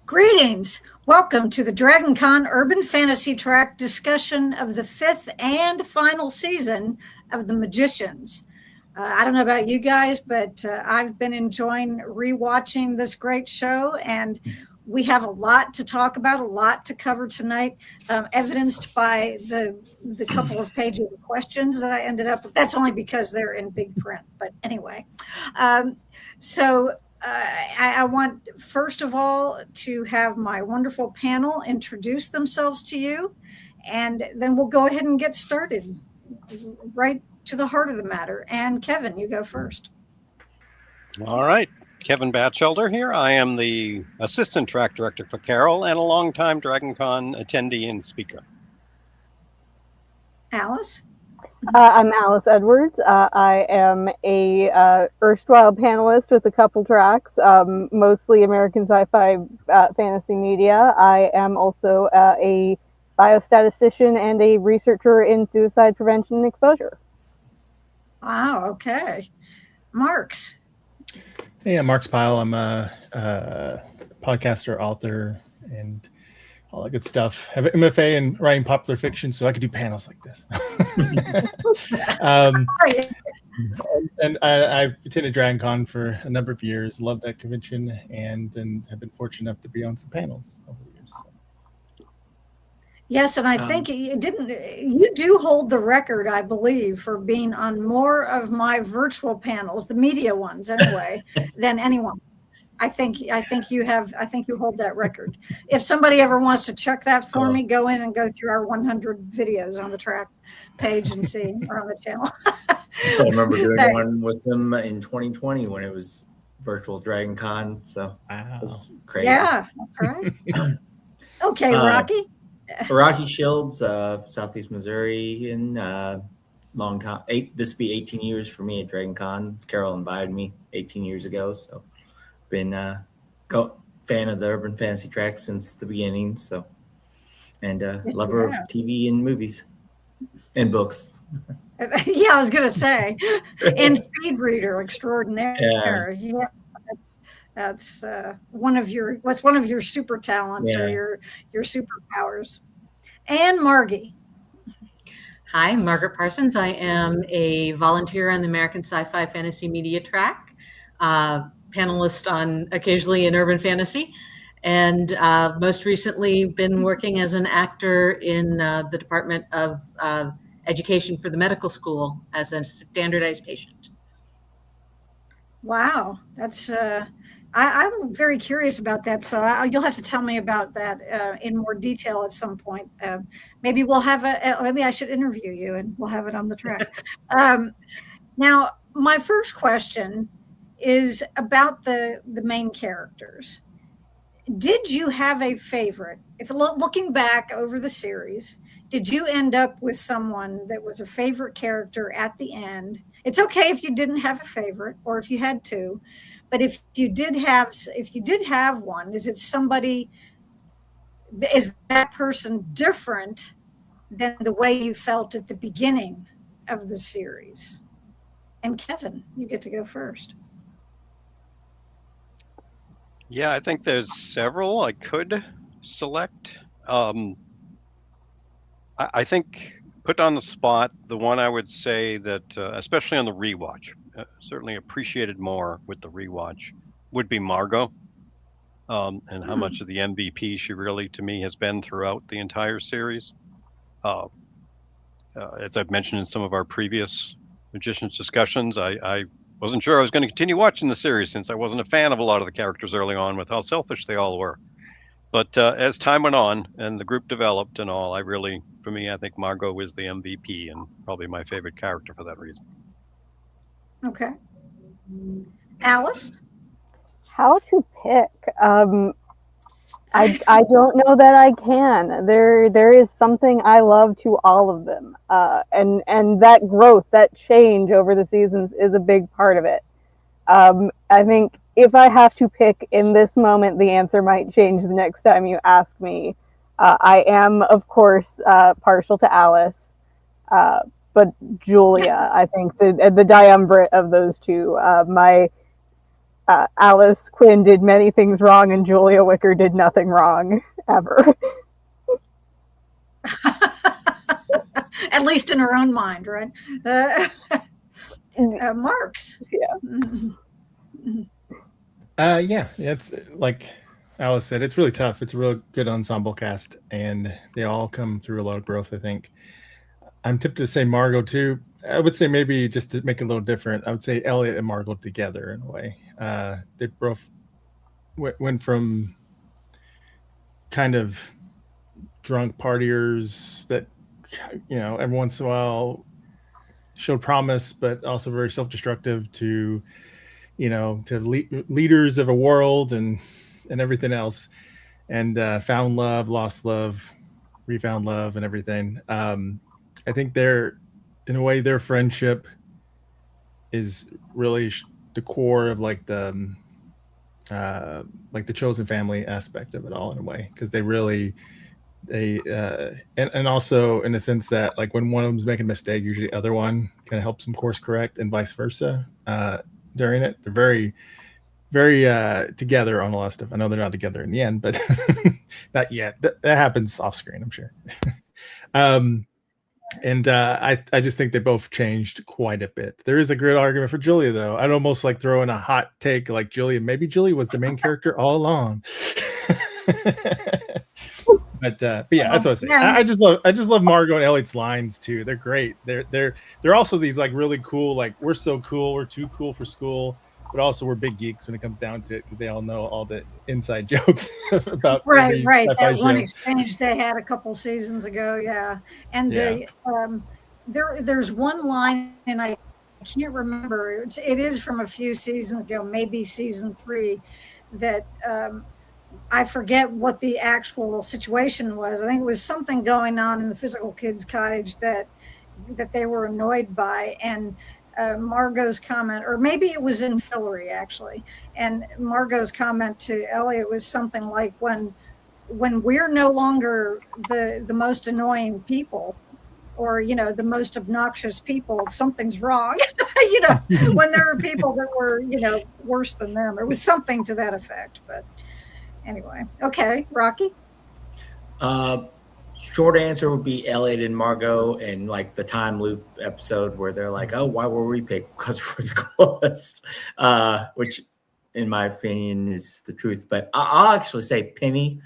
Greetings. Welcome to the DragonCon Urban Fantasy Track discussion of the fifth and final season of The Magicians. I don't know about you guys, but I've been enjoying rewatching this great show, and we have a lot to talk about, a lot to cover tonight, evidenced by the couple of pages of questions that I ended up with. That's only because they're in big print, but anyway. I want, first of all, to have my wonderful panel introduce themselves to you, and then we'll go ahead and get started right to the heart of the matter. And Kevin, you go first. All right. Kevin Batchelder here. I am the assistant track director for Carol and a longtime DragonCon attendee and speaker. Alice? I'm Alice Edwards. I am a erstwhile panelist with a couple tracks, mostly American sci-fi fantasy media. I am also a biostatistician and a researcher in suicide prevention and exposure. Wow, okay. Marks. Hey, I'm Mark Spile. I'm a podcaster, author, and all that good stuff. I have an MFA in writing popular fiction, so I could do panels like this. And I've attended DragonCon for a number of years, loved that convention, and then have been fortunate enough to be on some panels over the years. Yes, and I think you do hold the record, I believe, for being on more of my virtual panels, the media ones anyway, than anyone. I think you hold that record. If somebody ever wants to check that for me, go in and go through our 100 videos on the track page and see, or on the channel. I remember doing one with them in 2020 when it was virtual DragonCon. So it was crazy. Yeah, that's right. Okay, Rocky. Rocky Shields, Southeast Missouri, in long time. This will be 18 years for me at DragonCon. Carol invited me 18 years ago, so been fan of the Urban Fantasy Track since the beginning. So, and lover of TV and movies and books. Yeah, I was gonna say, and speed reader extraordinaire. Yeah, that's one of your super talents or your superpowers. And Margie. Hi, I'm Margaret Parsons. I am a volunteer on the American Sci-Fi Fantasy Media Track, panelist on occasionally in urban fantasy, and most recently been working as an actor in the Department of Education for the medical school as a standardized patient. Wow, that's I'm very curious about that. So you'll have to tell me about that in more detail at some point. Maybe we'll have maybe I should interview you and we'll have it on the track. Now, my first question is about the main characters. Did you have a favorite? If looking back over the series, did you end up with someone that was a favorite character at the end? It's okay if you didn't have a favorite or if you had two, but if you did have one, is that person different than the way you felt at the beginning of the series? And Kevin, you get to go first. Yeah, I think there's several I could select. I think put on the spot, the one I would say that, especially on the rewatch, certainly appreciated more with the rewatch, would be Margot, and how much of the MVP she really, to me, has been throughout the entire series. As I've mentioned in some of our previous Magicians discussions, I wasn't sure I was going to continue watching the series since I wasn't a fan of a lot of the characters early on with how selfish they all were. But as time went on and the group developed and all, I think Margot is the MVP and probably my favorite character for that reason. Okay. Alice? How to pick? I don't know that I can. There is something I love to all of them, and that growth, that change over the seasons is a big part of it. I think if I have to pick in this moment, the answer might change the next time you ask me. I am, of course, partial to Alice, but Julia, I think the triumvirate of those two. Alice Quinn did many things wrong and Julia Wicker did nothing wrong ever. At least in her own mind, right? Marks. Yeah, it's like Alice said, it's really tough. It's a real good ensemble cast, and they all come through a lot of growth, I think. I'm tempted to say Margot too. I would say maybe just to make it a little different, I would say Elliot and Margot together in a way. They both went from kind of drunk partiers that, every once in a while showed promise, but also very self-destructive to, leaders of a world and everything else, and found love, lost love, refound love, and everything. I think in a way, their friendship is really the core of like the chosen family aspect of it all in a way, because and also in the sense that like when one of them's making a mistake, usually the other one kind of helps them course correct, and vice versa. During it, they're very, very together on a lot of stuff. I know they're not together in the end, but not yet. That happens off screen, I'm sure. And I just think they both changed quite a bit. There is a good argument for Julia, though. I'd almost like throw in a hot take, like maybe Julia was the main character all along. But yeah, that's what I say. Yeah. I just love Margot and Elliot's lines too. They're great. They're also these like really cool, like we're so cool, we're too cool for school, but also we're big geeks when it comes down to it, because they all know all the inside jokes about Right. sci-fi That one show. exchange they had a couple seasons ago, yeah. And Yeah. there's one line, and I can't remember. It is from a few seasons ago, maybe season 3, that I forget what the actual situation was. I think it was something going on in the physical kids cottage that they were annoyed by, and Margot's comment, or maybe it was in Fillory actually, and Margot's comment to Elliot was something like, when we're no longer the most annoying people, or the most obnoxious people, something's wrong. When there are people that were worse than them. It was something to that effect. But anyway, okay, Rocky. Short answer would be Elliot and Margot, and like the time loop episode where they're like, "Oh, why were we picked? Because we're the coolest," which, in my opinion, is the truth. But I'll actually say Penny,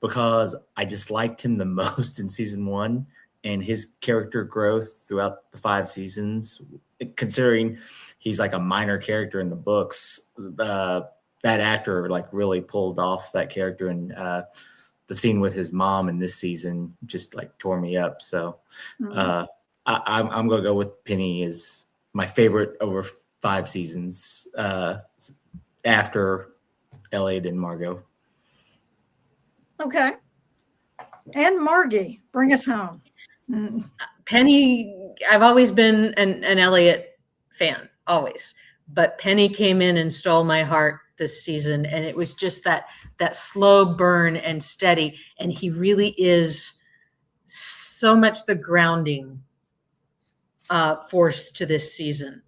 because I just liked him the most in season 1, and his character growth throughout the 5 seasons, considering he's like a minor character in the books. That actor like really pulled off that character, and the scene with his mom in this season just like tore me up. So I'm gonna go with Penny as my favorite over 5 seasons after Elliot and Margot. Okay. And Margie, bring us home. Penny, I've always been an Elliot fan, always. But Penny came in and stole my heart this season, and it was just that slow burn and steady. And he really is so much the grounding force to this season,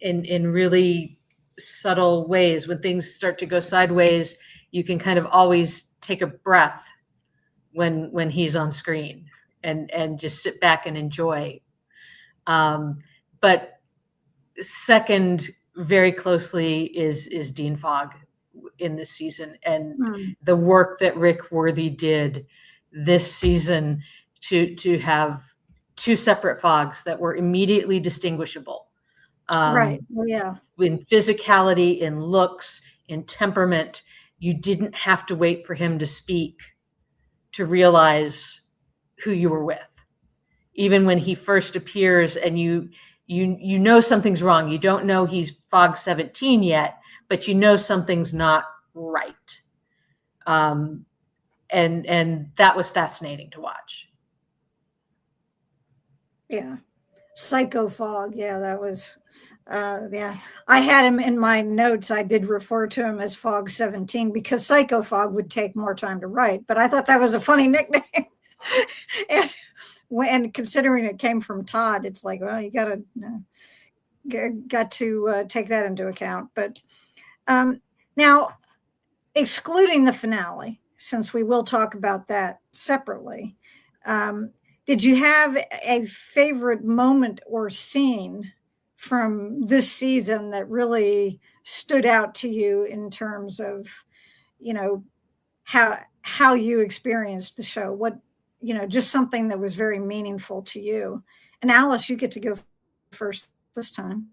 in really subtle ways. When things start to go sideways, you can kind of always take a breath when he's on screen, and just sit back and enjoy. But second, very closely, is Dean Fogg in this season, and the work that Rick Worthy did this season to have 2 separate Foggs that were immediately distinguishable. Right. Yeah. In physicality, in looks, in temperament. You didn't have to wait for him to speak to realize who you were with. Even when he first appears and you know something's wrong. You don't know he's Fogg 17 yet, but you know something's not right. And that was fascinating to watch. Yeah. Psycho Fogg. Yeah, that was, yeah. I had him in my notes. I did refer to him as Fogg 17 because Psycho Fogg would take more time to write, but I thought that was a funny nickname. And considering it came from Todd, it's like, well, you got to got to take that into account. But now, excluding the finale, since we will talk about that separately, did you have a favorite moment or scene from this season that really stood out to you in terms of, you know, how you experienced the show? What, you know, just something that was very meaningful to you. And Alice, you get to go first this time.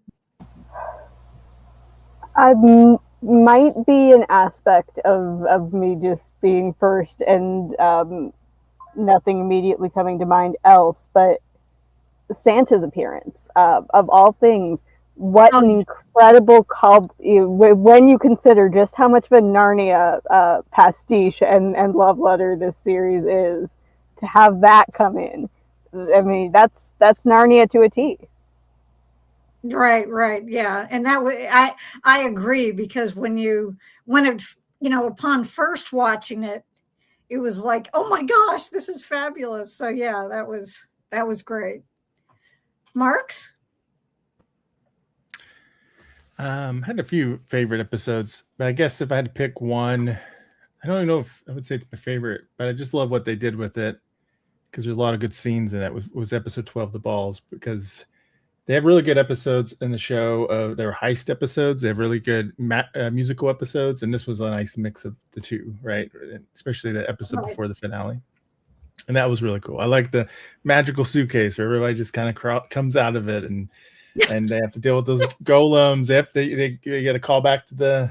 Might be an aspect of me just being first and nothing immediately coming to mind else, but Santa's appearance, of all things, what an incredible when you consider just how much of a Narnia pastiche and love letter this series is, to have that come in. I mean, that's Narnia to a T. Right, yeah, and that I agree, because when it, you know, upon first watching it, it was like, oh my gosh, this is fabulous. So yeah, that was great. Marks? Had a few favorite episodes, but I guess if I had to pick one, I don't even know if I would say it's my favorite, but I just love what they did with it, because there's a lot of good scenes in it. Was episode 12, The Balls, because they have really good episodes in the show. They were heist episodes. They have really good musical episodes, and this was a nice mix of the two, right? Especially the episode before the finale. And that was really cool. I like the magical suitcase where everybody just kind of comes out of it, and they have to deal with those golems. They get a call back to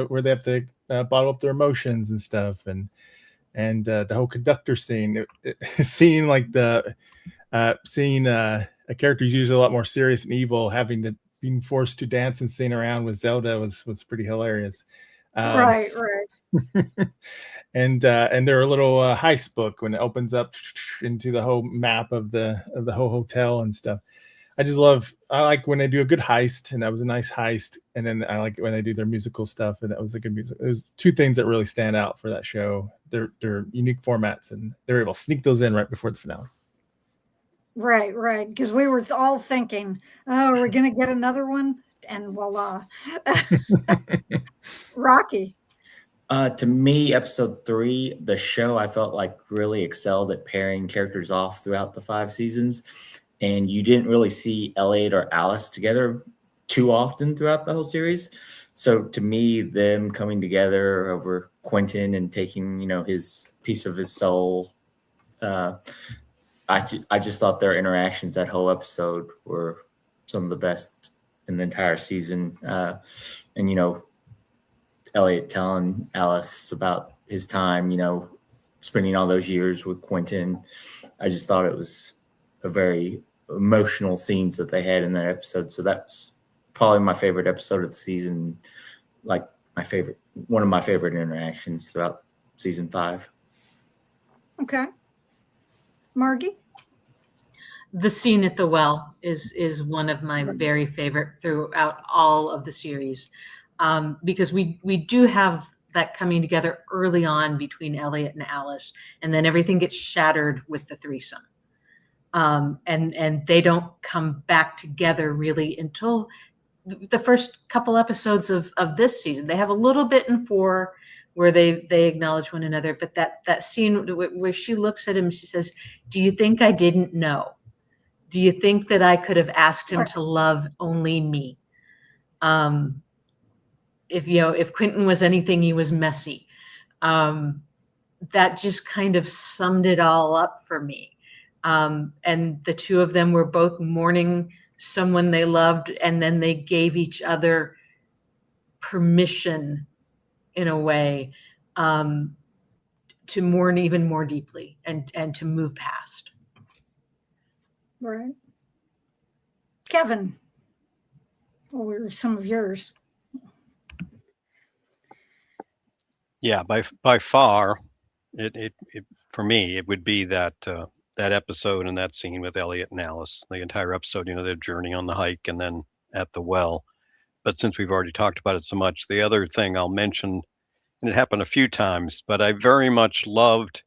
where they have to bottle up their emotions and stuff, and the whole conductor scene, seeing a character who's usually a lot more serious and evil being forced to dance and sing around with Zelda was pretty hilarious. Right. And their little heist book, when it opens up into the whole map of the whole hotel and stuff. I like when they do a good heist, and that was a nice heist. And then I like when they do their musical stuff, and that was a good music. There's two things that really stand out for that show. They're unique formats, and they're able to sneak those in right before the finale. Right. Because we were all thinking, oh, are we going to get another one? And voila. Rocky. To me, episode 3, the show, I felt like really excelled at pairing characters off throughout the 5 seasons. And you didn't really see Elliot or Alice together too often throughout the whole series. So to me, them coming together over Quentin and taking, his piece of his soul, I just thought their interactions that whole episode were some of the best in the entire season. And, Elliot telling Alice about his time, spending all those years with Quentin. I just thought it was a very emotional scenes that they had in that episode. So that's probably my favorite episode of the season, like one of my favorite interactions throughout season 5. Okay. Margie? The scene at the well is one of my very favorite throughout all of the series, because we do have that coming together early on between Elliot and Alice, and then everything gets shattered with the threesome. And they don't come back together really until the first couple episodes of this season. They have a little bit in 4 where they acknowledge one another, but that scene where she looks at him, she says, "Do you think I didn't know? Do you think that I could have asked him to love only me? If Quentin was anything, he was messy." That just kind of summed it all up for me. And the two of them were both mourning someone they loved, and then they gave each other permission, in a way, to mourn even more deeply and to move past. Right. Kevin, what were some of yours? Yeah, by far, it for me, it would be that episode and that scene with Elliot and Alice. The entire episode, their journey on the hike and then at the well. But since we've already talked about it so much, the other thing I'll mention, and it happened a few times, but I very much loved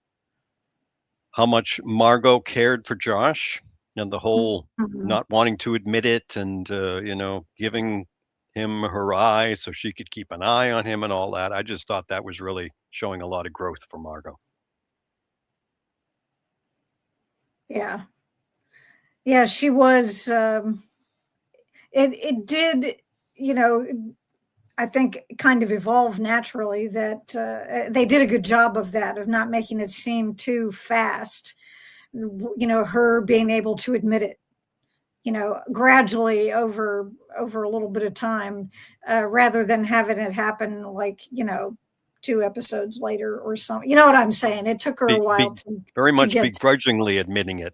how much Margot cared for Josh. and the whole Mhm. not wanting to admit it, and giving him her eye so she could keep an eye on him and all that. I just thought that was really showing a lot of growth for Margot. Yeah. Yeah, she was, it did, you know, I think kind of evolve naturally that, they did a good job of that, of not making it seem too fast. Her being able to admit it, gradually over a little bit of time, rather than having it happen like, 2 episodes later or something. You know what I'm saying? It took her a Be, while be very to much get begrudgingly admitting it,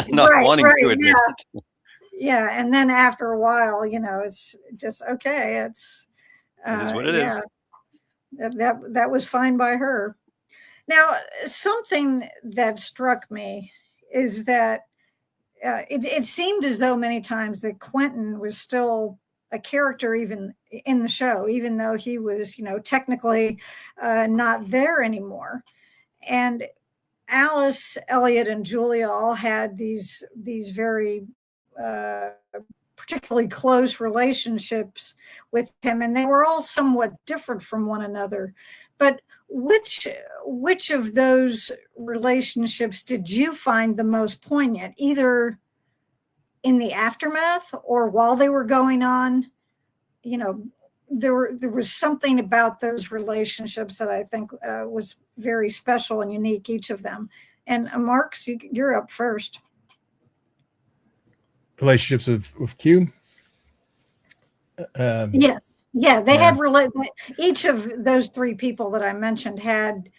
not right, wanting to right, admit yeah, it. yeah. And then after a while, it's just okay. It's It is what it is. yeah, that was fine by her. Now, something that struck me is that it seemed as though many times that Quentin was still a character even in the show, even though he was, technically not there anymore. And Alice, Elliot, and Julia all had these very uh, particularly close relationships with him, and they were all somewhat different from one another. But which of those relationships did you find the most poignant, either in the aftermath or while they were going on? You know, there was something about those relationships that I think was very special and unique, each of them. And Marks, you're up first. Relationships with Q. Yes, yeah, they Yeah. had each of those 3 people that I mentioned had,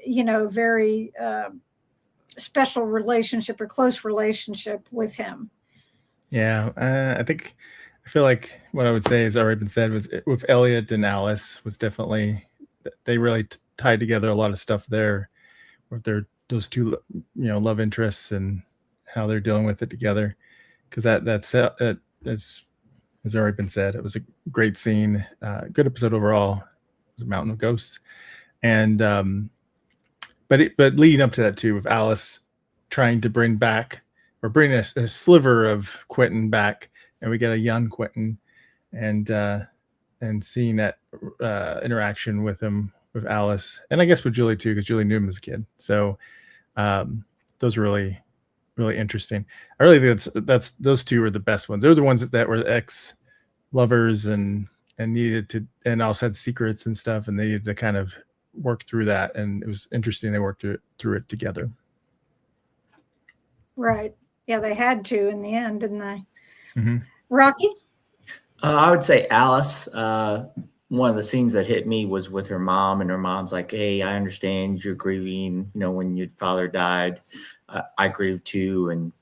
very special relationship or close relationship with him. Yeah, I feel like what I would say has already been said was with Elliot and Alice was definitely they really tied together a lot of stuff there with those two love interests and how they're dealing with it together, because that's has already been said. It was a great scene, good episode overall. It was a Mountain of Ghosts, and but leading up to that too, with Alice trying to bring a sliver of Quentin back, and we get a young Quentin, and seeing that interaction with him, with Alice, and I guess with Julie too, because Julie knew him as a kid. So those were really, really interesting. I really think that's those 2 were the best ones. They're the ones that were ex lovers and needed to, and also had secrets and stuff, and they needed to kind of work through that. And it was interesting they worked through it together. Right. Yeah, they had to in the end, didn't they? Mm-hmm. Rocky? I would say Alice. One of the scenes that hit me was with her mom, and her mom's like, "Hey, I understand you're grieving. When your father died, I grieved too." And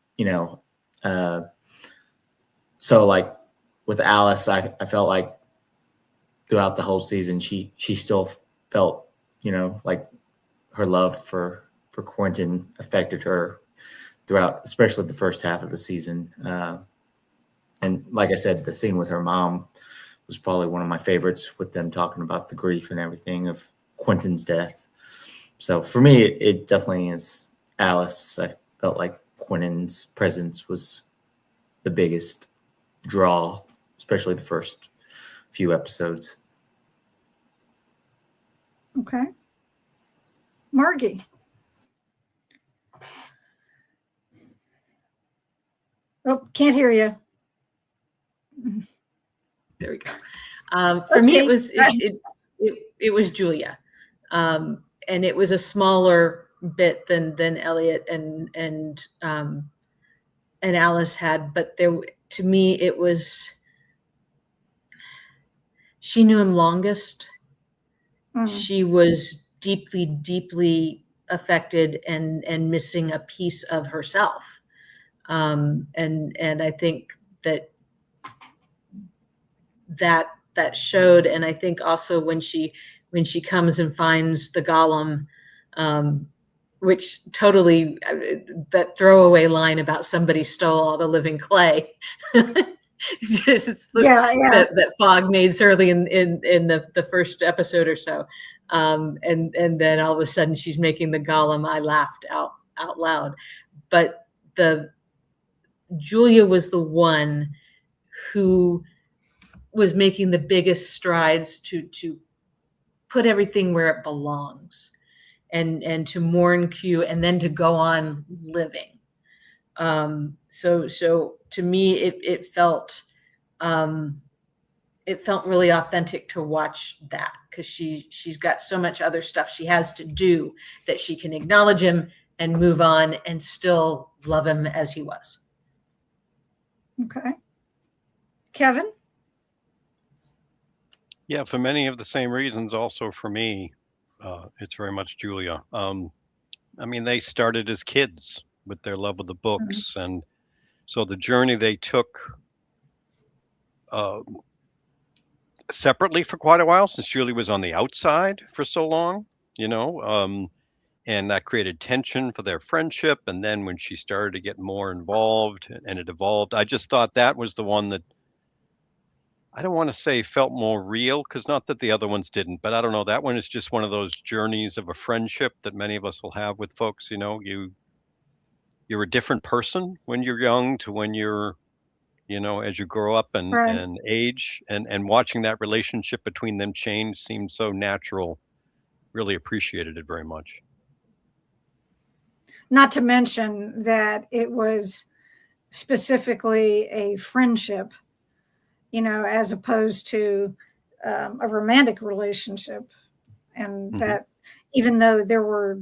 so like with Alice, I felt like throughout the whole season, she still felt like her love for Quentin affected her throughout, especially the first half of the season. And like I said, the scene with her mom was probably one of my favorites, with them talking about the grief and everything of Quentin's death. So for me, it definitely is Alice. I felt like Quentin's presence was the biggest draw, especially the first few episodes. Okay. Margie? Oh, can't hear you. There we go. For me, it was Oopsie. it was Julia, and it was a smaller bit than Elliot and Alice had, but to me it was, she knew him longest. She was deeply, deeply affected and missing a piece of herself, and I think that showed. And I think also when she comes and finds the golem, which totally, that throwaway line about somebody stole all the living clay, just that Fogg made early in the first episode or so, and then all of a sudden she's making the golem. I laughed out loud. But Julia was the one who was making the biggest strides to put everything where it belongs, and to mourn Q and then to go on living. So to me, it felt really authentic to watch that, because she's got so much other stuff she has to do that she can acknowledge him and move on and still love him as he was. Okay. Kevin? Yeah, for many of the same reasons. Also for me, it's very much Julia. I mean, they started as kids with their love of the books, and so the journey they took separately for quite a while, since Julie was on the outside for so long, and that created tension for their friendship. And then when she started to get more involved and it evolved, I just thought that was the one that, I don't want to say felt more real, because not that the other ones didn't, but I don't know. That one is just one of those journeys of a friendship that many of us will have with folks. You're a different person when you're young to when you're, as you grow up and, Right. and age, and watching that relationship between them change seems so natural. Really appreciated it very much. Not to mention that it was specifically a friendship, as opposed to a romantic relationship. And that even though there were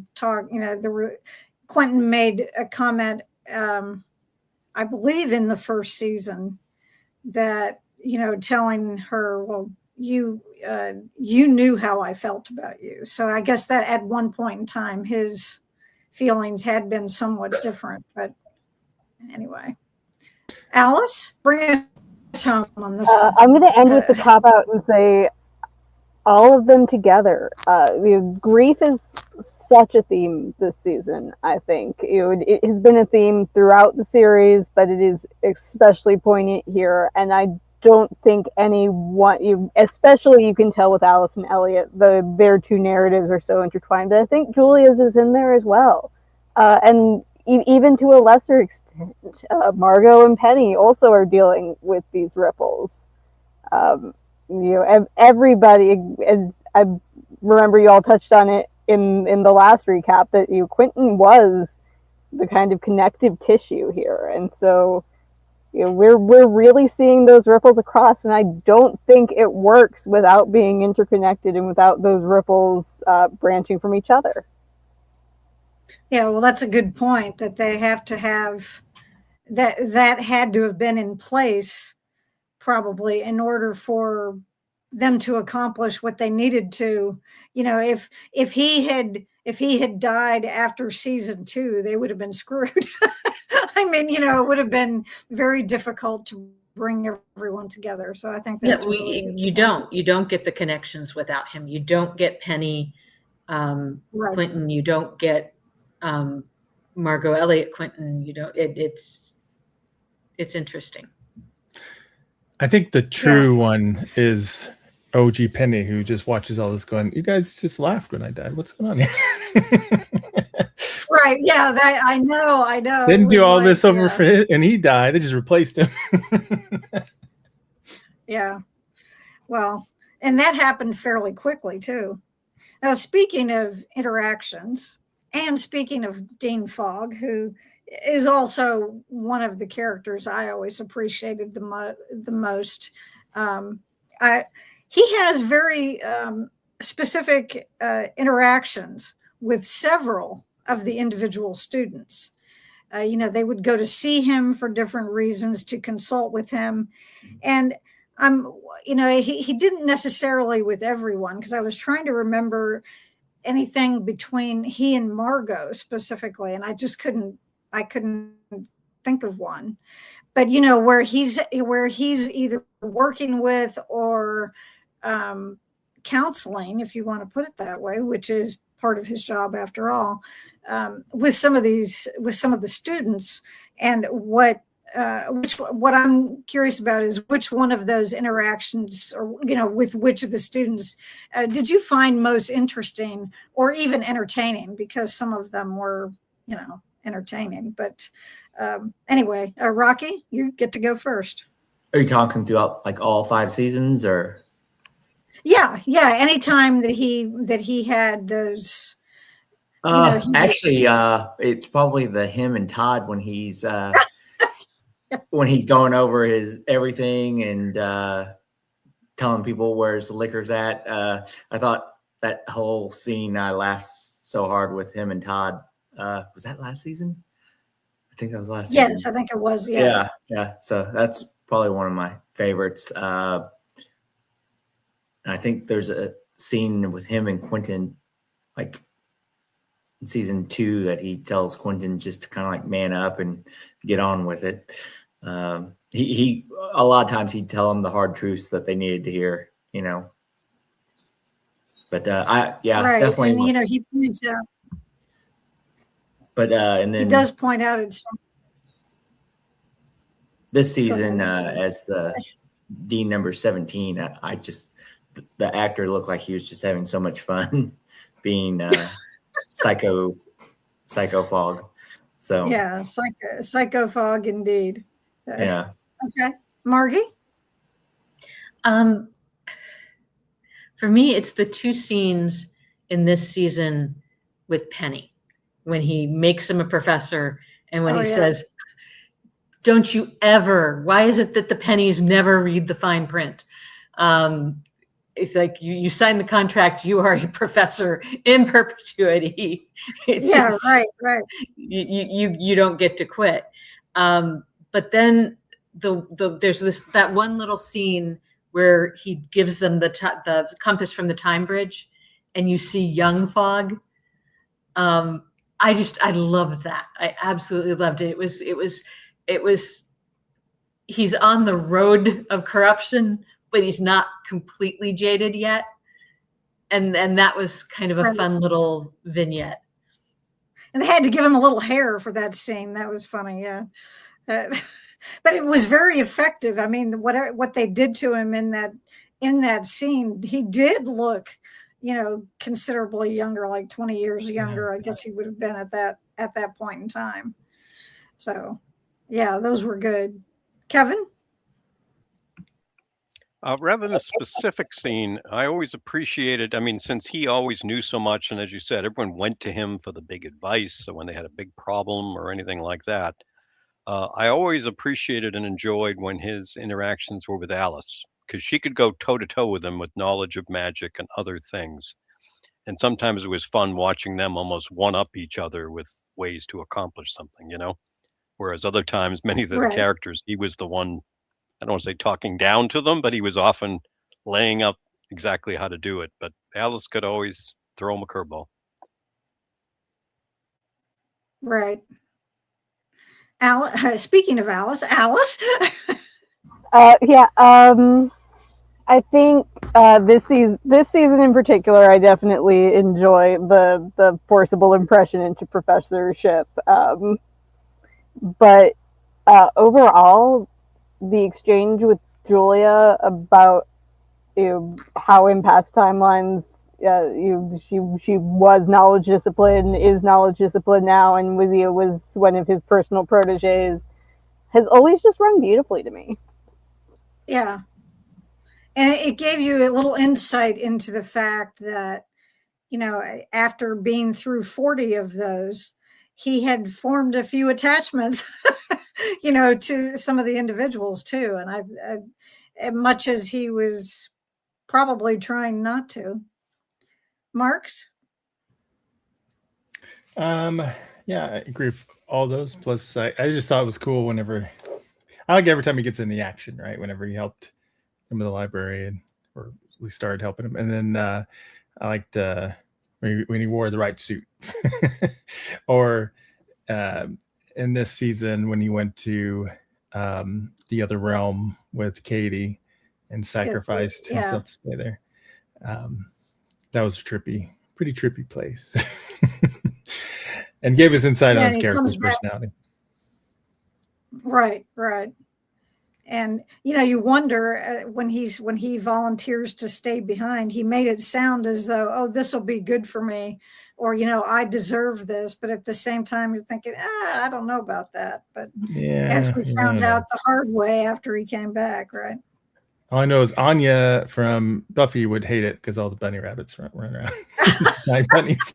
Quentin made a comment, I believe in the first season, that, telling her, well, you knew how I felt about you. So I guess that at one point in time, his feelings had been somewhat different. But anyway, Alice, bring us home on this one. I'm going to end with the cop out and say all of them together. Grief is such a theme this season, I think. It has been a theme throughout the series, but it is especially poignant here. And I don't think anyone, especially you can tell with Alice and Elliot, their two narratives are so intertwined. But I think Julia's is in there as well. And even to a lesser extent, Margot and Penny also are dealing with these ripples. Everybody, and I remember you all touched on it in the last recap, that Quentin was the kind of connective tissue here, and so we're really seeing those ripples across, and I don't think it works without being interconnected and without those ripples branching from each other. Yeah, well, that's a good point, that they have to have that had to have been in place probably in order for them to accomplish what they needed to. If he had died after season 2, they would have been screwed. I mean, it would have been very difficult to bring everyone together. So I think that's you don't get the connections without him. You don't get Penny, right. Quentin. You don't get Margot, Elliot, Quentin. You don't. It's interesting. I think the true one is OG Penny, who just watches all this going, you guys just laughed when I died. What's going on here? Right. Yeah, that I know. Didn't do all this over for him, and he died. They just replaced him. Yeah. Well, and that happened fairly quickly too. Now, speaking of interactions, and speaking of Dean Fogg, who is also one of the characters I always appreciated the most. He has very specific interactions with several of the individual students. They would go to see him for different reasons, to consult with him. And he didn't necessarily with everyone, because I was trying to remember anything between he and Margot specifically, and I couldn't think of one. But where he's either working with or counseling, if you want to put it that way, which is part of his job after all, with some of the students. And what I'm curious about is which one of those interactions, or with which of the students did you find most interesting or even entertaining? Because some of them were entertaining, but Anyway, Rocky, you get to go first. Are you talking throughout like all 5 seasons, or? Yeah. Anytime that he had those, Actually, it's probably the him and Todd when he's when he's going over his everything and telling people where his liquor's at. I thought that whole scene, I laughed so hard with him and Todd. Was that last season? I think that was last season. yes, I think it was. Yeah. Yeah. So that's probably one of my favorites. And I think there's a scene with him and Quentin, like in season 2, that he tells Quentin just to kind of like man up and get on with it. He a lot of times he'd tell them the hard truths that they needed to hear, But Right. definitely. And, he points out. But and then He does point out it's this season, I'm sorry. as the Dean number 17, I just the actor looked like he was just having so much fun being Psycho Fog. So yeah, Psycho Fog indeed. yeah. Okay, Margie. For me, it's the 2 scenes in this season with Penny when he makes him a professor and when he says, "Don't you ever? Why is it that the pennies never read the fine print?" It's like you sign the contract. You are a professor in perpetuity. Right. You don't get to quit. But then there's that one little scene where he gives them the compass from the time bridge, and you see young Fog. I loved that. I absolutely loved it. It was he's on the road of corruption, but he's not completely jaded yet. And that was kind of a fun little vignette. And they had to give him a little hair for that scene. That was funny. Yeah. But it was very effective. I mean, what they did to him in that scene, he did look, considerably younger, like 20 years younger. I guess he would have been at that point in time. So, yeah, those were good. Kevin? Rather than a specific scene, I always appreciated, since he always knew so much, and as you said, everyone went to him for the big advice. So when they had a big problem or anything like that, I always appreciated and enjoyed when his interactions were with Alice, because she could go toe to toe with him with knowledge of magic and other things. And sometimes it was fun watching them almost one up each other with ways to accomplish something, Whereas other times, many of the Right. characters, he was the one, I don't want to say talking down to them, but he was often laying up exactly how to do it. But Alice could always throw him a curveball. Right. Speaking of Alice. I think this season in particular, I definitely enjoy the forcible impression into professorship. But overall, the exchange with Julia about how in past timelines she was knowledge discipline, is knowledge discipline now, and Withia was one of his personal proteges, has always just run beautifully to me. Yeah. And it gave you a little insight into the fact that, after being through 40 of those, he had formed a few attachments, to some of the individuals too. And I much as he was probably trying not to. Marks? Yeah, I agree with all those. Plus, I just thought it was cool whenever, I like every time he gets in the action, right? Whenever he helped him in the library, or we started helping him. And then I liked when he wore the right suit. Or in this season, when he went to the other realm with Katie and sacrificed himself to stay there. That was a pretty trippy place. And gave us insight on his character's personality. Right. And you wonder when he volunteers to stay behind, he made it sound as though, oh, this will be good for me, or I deserve this. But at the same time, you're thinking, I don't know about that. But as we found out the hard way after he came back, right? All I know is Anya from Buffy would hate it because all the bunny rabbits run around. Night bunnies.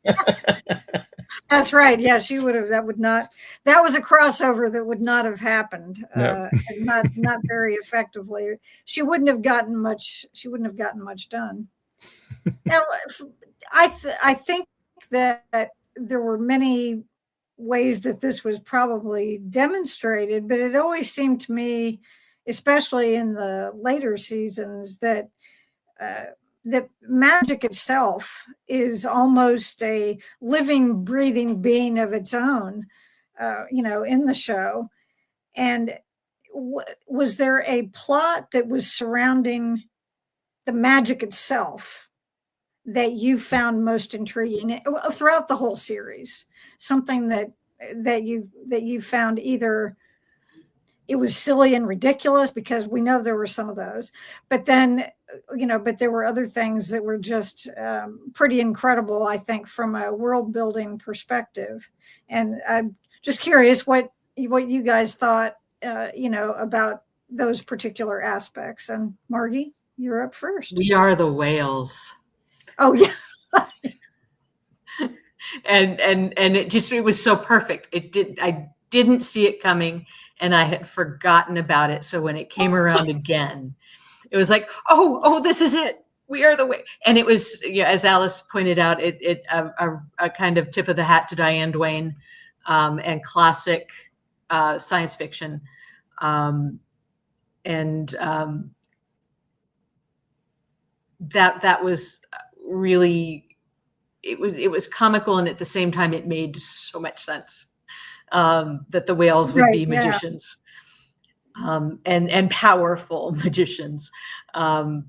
That's right. Yeah, she would have. That was a crossover that would not have happened. Nope. Not very effectively. She wouldn't have gotten much done. Now, I think that there were many ways that this was probably demonstrated, but it always seemed to me, especially in the later seasons, that that magic itself is almost a living, breathing being of its own, in the show. And was there a plot that was surrounding the magic itself that you found most intriguing throughout the whole series? Something that you found either it was silly and ridiculous, because we know there were some of those, but then, but there were other things that were just pretty incredible, I think, from a world building perspective. And I'm just curious what you guys thought, about those particular aspects. And Margie, you're up first. We are the whales. Oh yeah. and it was so perfect. I didn't see it coming, and I had forgotten about it. So when it came around again, it was like, oh, this is it. We are the way. And it was, as Alice pointed out, a kind of tip of the hat to Diane Duane, and classic science fiction. That was really, it was comical, and at the same time it made so much sense. That the whales would be magicians, and powerful magicians. There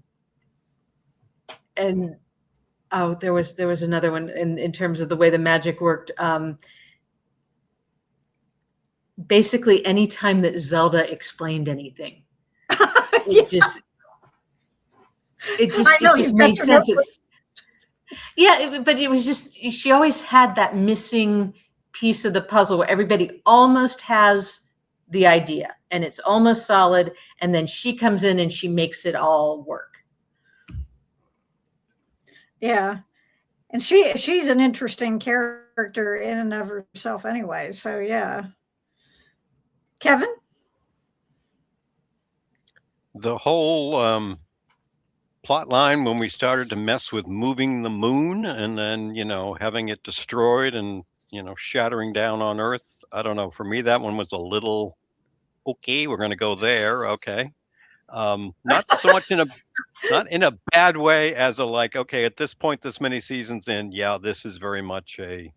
was another one in terms of the way the magic worked. Basically, any time that Zelda explained anything, it just made sense. But it was just, she always had that missing piece of the puzzle where everybody almost has the idea and it's almost solid, and then she comes in and she makes it all work. Yeah. And she's an interesting character in and of herself anyway. So yeah. Kevin? The whole plot line when we started to mess with moving the moon and then, having it destroyed and, shattering down on Earth. I don't know. For me, that one was a little, okay, we're going to go there. Okay. Not so much not in a bad way as okay, at this point, this many seasons in, yeah, this is very much the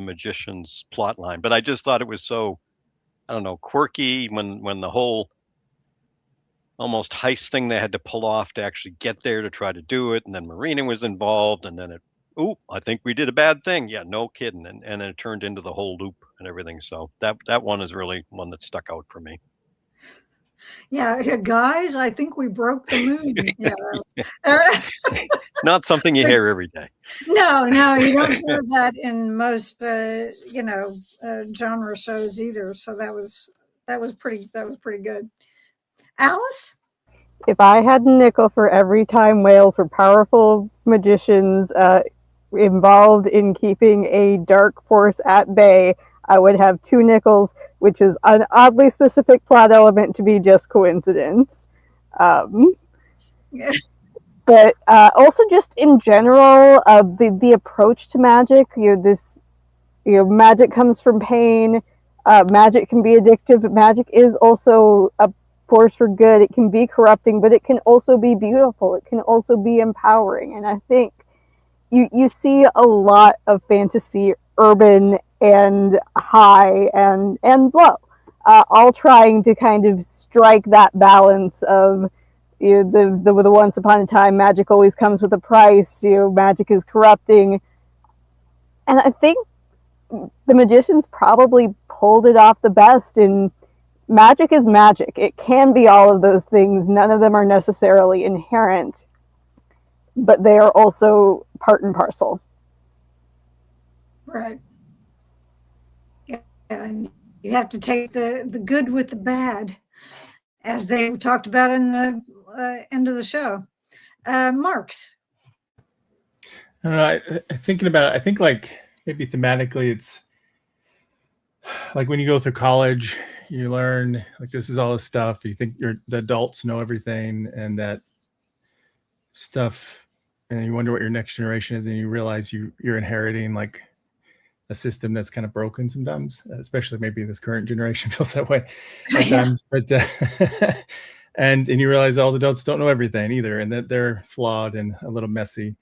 magician's plot line. But I just thought it was so, I don't know, quirky when the whole almost heist thing they had to pull off to actually get there to try to do it. And then Marina was involved, and then I think we did a bad thing. Yeah, no kidding. And then it turned into the whole loop and everything. So that one is really one that stuck out for me. Yeah, guys, I think we broke the moon. Yeah. Not something you hear every day. No, you don't hear that in most, genre shows either. So that was pretty good. Alice? If I had a nickel for every time whales were powerful magicians involved in keeping a dark force at bay, I would have 2 nickels, which is an oddly specific plot element to be just coincidence. But also just in general, the approach to magic, magic comes from pain. Magic can be addictive, but magic is also a force for good. It can be corrupting, but it can also be beautiful. It can also be empowering. And I think you see a lot of fantasy, urban and high and low, all trying to kind of strike that balance of the once upon a time magic always comes with a price. Magic is corrupting, and I think the magicians probably pulled it off the best in magic is magic. It can be all of those things. None of them are necessarily inherent, but they are also part and parcel. Right. Yeah, and you have to take the good with the bad, as they talked about in the end of the show. Marks. I don't know. Thinking about it, I think like maybe thematically, it's like when you go through college, you learn like this is all this stuff. You think the adults know everything and that stuff, and you wonder what your next generation is, and you realize you're inheriting like a system that's kind of broken sometimes, especially maybe this current generation feels that way at times. But and you realize all the adults don't know everything either, and that they're flawed and a little messy.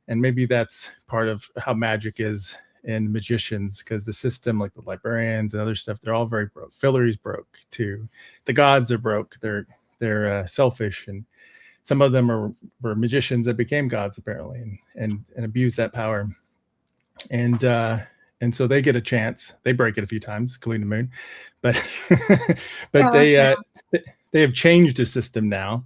And maybe that's part of how magic is in magicians, because the system, like the librarians and other stuff, they're all very broke. Fillory's broke too. The gods are broke. They're selfish, and some of them were magicians that became gods apparently, and abuse that power. And so they get a chance. They break it a few times, including the moon, but but they have changed the system now,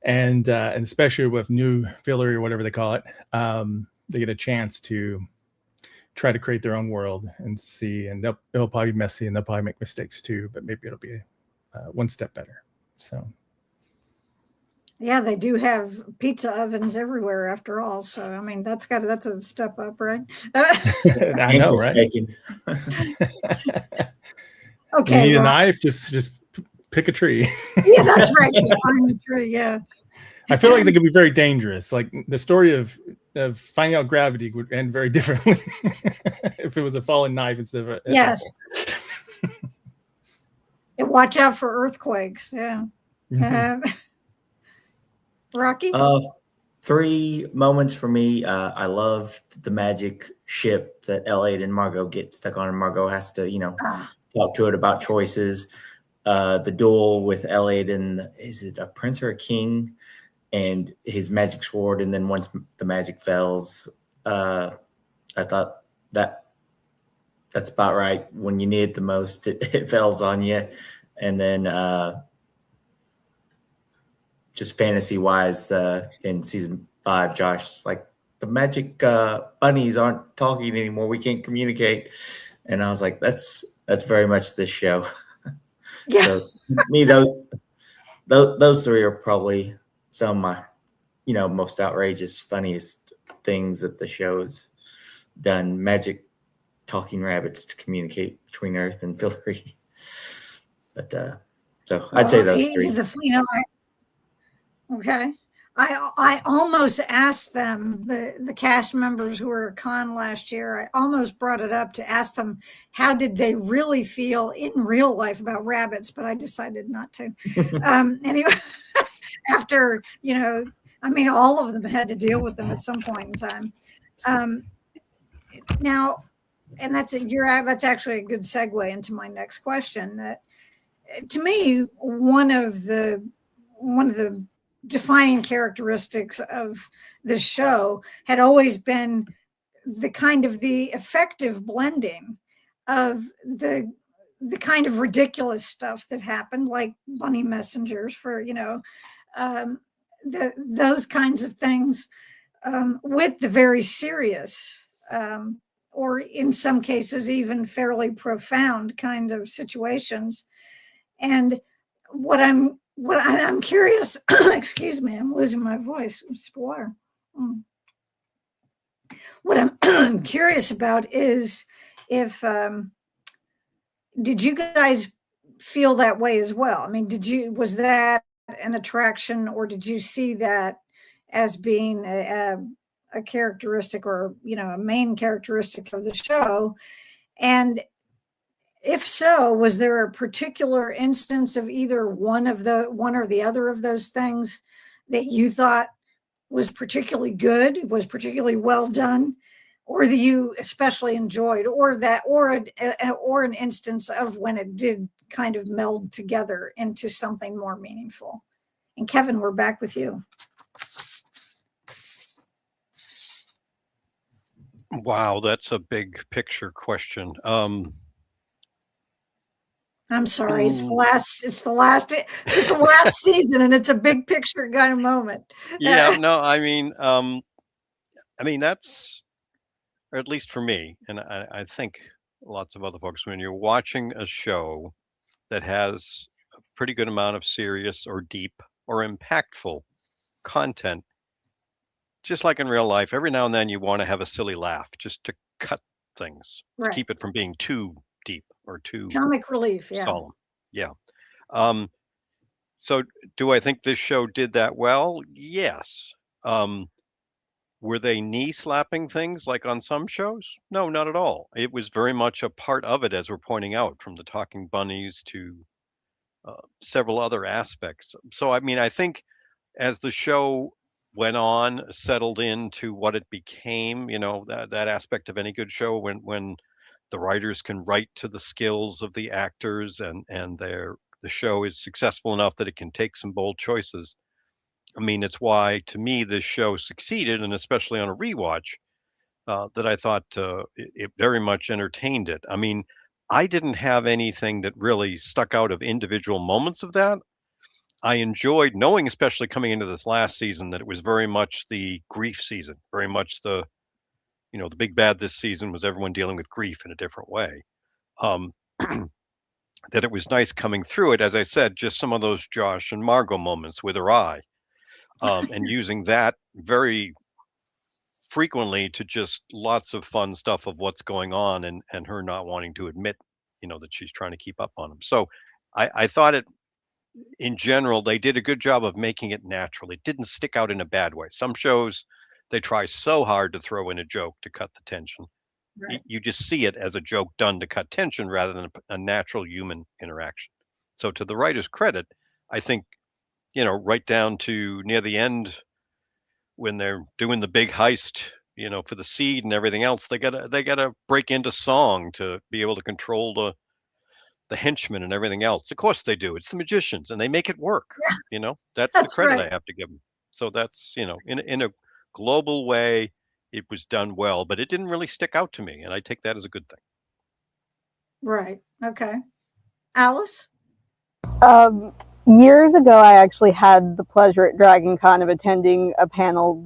and especially with new Fillory or whatever they call it, they get a chance to try to create their own world and see. And it'll probably be messy, and they'll probably make mistakes too. But maybe it'll be one step better. So. Yeah, they do have pizza ovens everywhere after all. So, I mean, that's a step up, right? I know, right? Okay. You need a knife, just pick a tree. Yeah, that's right. Just find the tree, yeah. I feel like they could be very dangerous. Like the story of finding out gravity would end very differently if it was a falling knife instead of a yes. And watch out for earthquakes. Yeah. Mm-hmm. Rocky? 3 moments for me. I loved the magic ship that Elliot and Margot get stuck on, and Margot has to, talk to it about choices. The duel with Elliot and, is it a prince or a king, and his magic sword. And then once the magic fails, I thought that's about right. When you need it the most, it fails on you. And then just fantasy wise, in season 5, Josh, like the magic bunnies aren't talking anymore. We can't communicate. And I was like, that's very much this show. Yeah. So me, those 3 are probably some of my, most outrageous, funniest things that the show's done. Magic talking rabbits to communicate between Earth and Fillory. But so I'd say those 3. Okay. I almost asked them, the cast members who were at con last year, I almost brought it up to ask them how did they really feel in real life about rabbits, but I decided not to. Anyway, after, all of them had to deal with them at some point in time. Now, and that's actually a good segue into my next question. That, to me, one of the defining characteristics of the show had always been the effective blending of the kind of ridiculous stuff that happened, like bunny messengers for those kinds of things, with the very serious, or in some cases even fairly profound kind of situations. And what I'm curious, excuse me, I'm losing my voice. Sip of water. What I'm curious about is if, did you guys feel that way as well? I mean, was that an attraction, or did you see that as being a characteristic, or, a main characteristic of the show? And if so, was there a particular instance of either one or the other of those things that you thought was particularly good, was particularly well done, or that you especially enjoyed, or an instance of when it did kind of meld together into something more meaningful? And Kevin, we're back with you. Wow, that's a big picture question. I'm sorry. It's the last season, and it's a big picture kind of moment. Yeah, no, I mean that's, or at least for me, and I think lots of other folks, when you're watching a show that has a pretty good amount of serious or deep or impactful content, just like in real life, every now and then you want to have a silly laugh just to cut things, to Right. keep it from being too deep or too Comic relief. Yeah. solemn. Yeah. Um, so do I think this show did that well? Yes. Were they knee slapping things like on some shows? No, not at all. It was very much a part of it, as we're pointing out, from the talking bunnies to several other aspects. So, I mean, I think as the show went on, settled into what it became, that aspect of any good show, when the writers can write to the skills of the actors, and the show is successful enough that it can take some bold choices. I mean, it's why to me this show succeeded, and especially on a rewatch, that I thought it very much entertained it. I mean, I didn't have anything that really stuck out of individual moments of that. I enjoyed knowing, especially coming into this last season, that it was very much the grief season, very much the big bad this season was everyone dealing with grief in a different way. Um, that it was nice coming through it, as I said, just some of those Josh and Margot moments with her eye, and using that very frequently to just lots of fun stuff of what's going on, and her not wanting to admit, that she's trying to keep up on him. So I thought it, in general, they did a good job of making it natural. It didn't stick out in a bad way. Some shows, they try so hard to throw in a joke to cut the tension. Right. You just see it as a joke done to cut tension rather than a natural human interaction. So to the writer's credit, I think, right down to near the end when they're doing the big heist, for the seed and everything else, they gotta break into song to be able to control the henchmen and everything else. Of course they do. It's the magicians, and they make it work. That's the That's credit right. I have to give them. So that's, in a global way, it was done well, but it didn't really stick out to me, and I take that as a good thing. Right. Okay. Alice? Um, Years ago, I actually had the pleasure at Dragon Con of attending a panel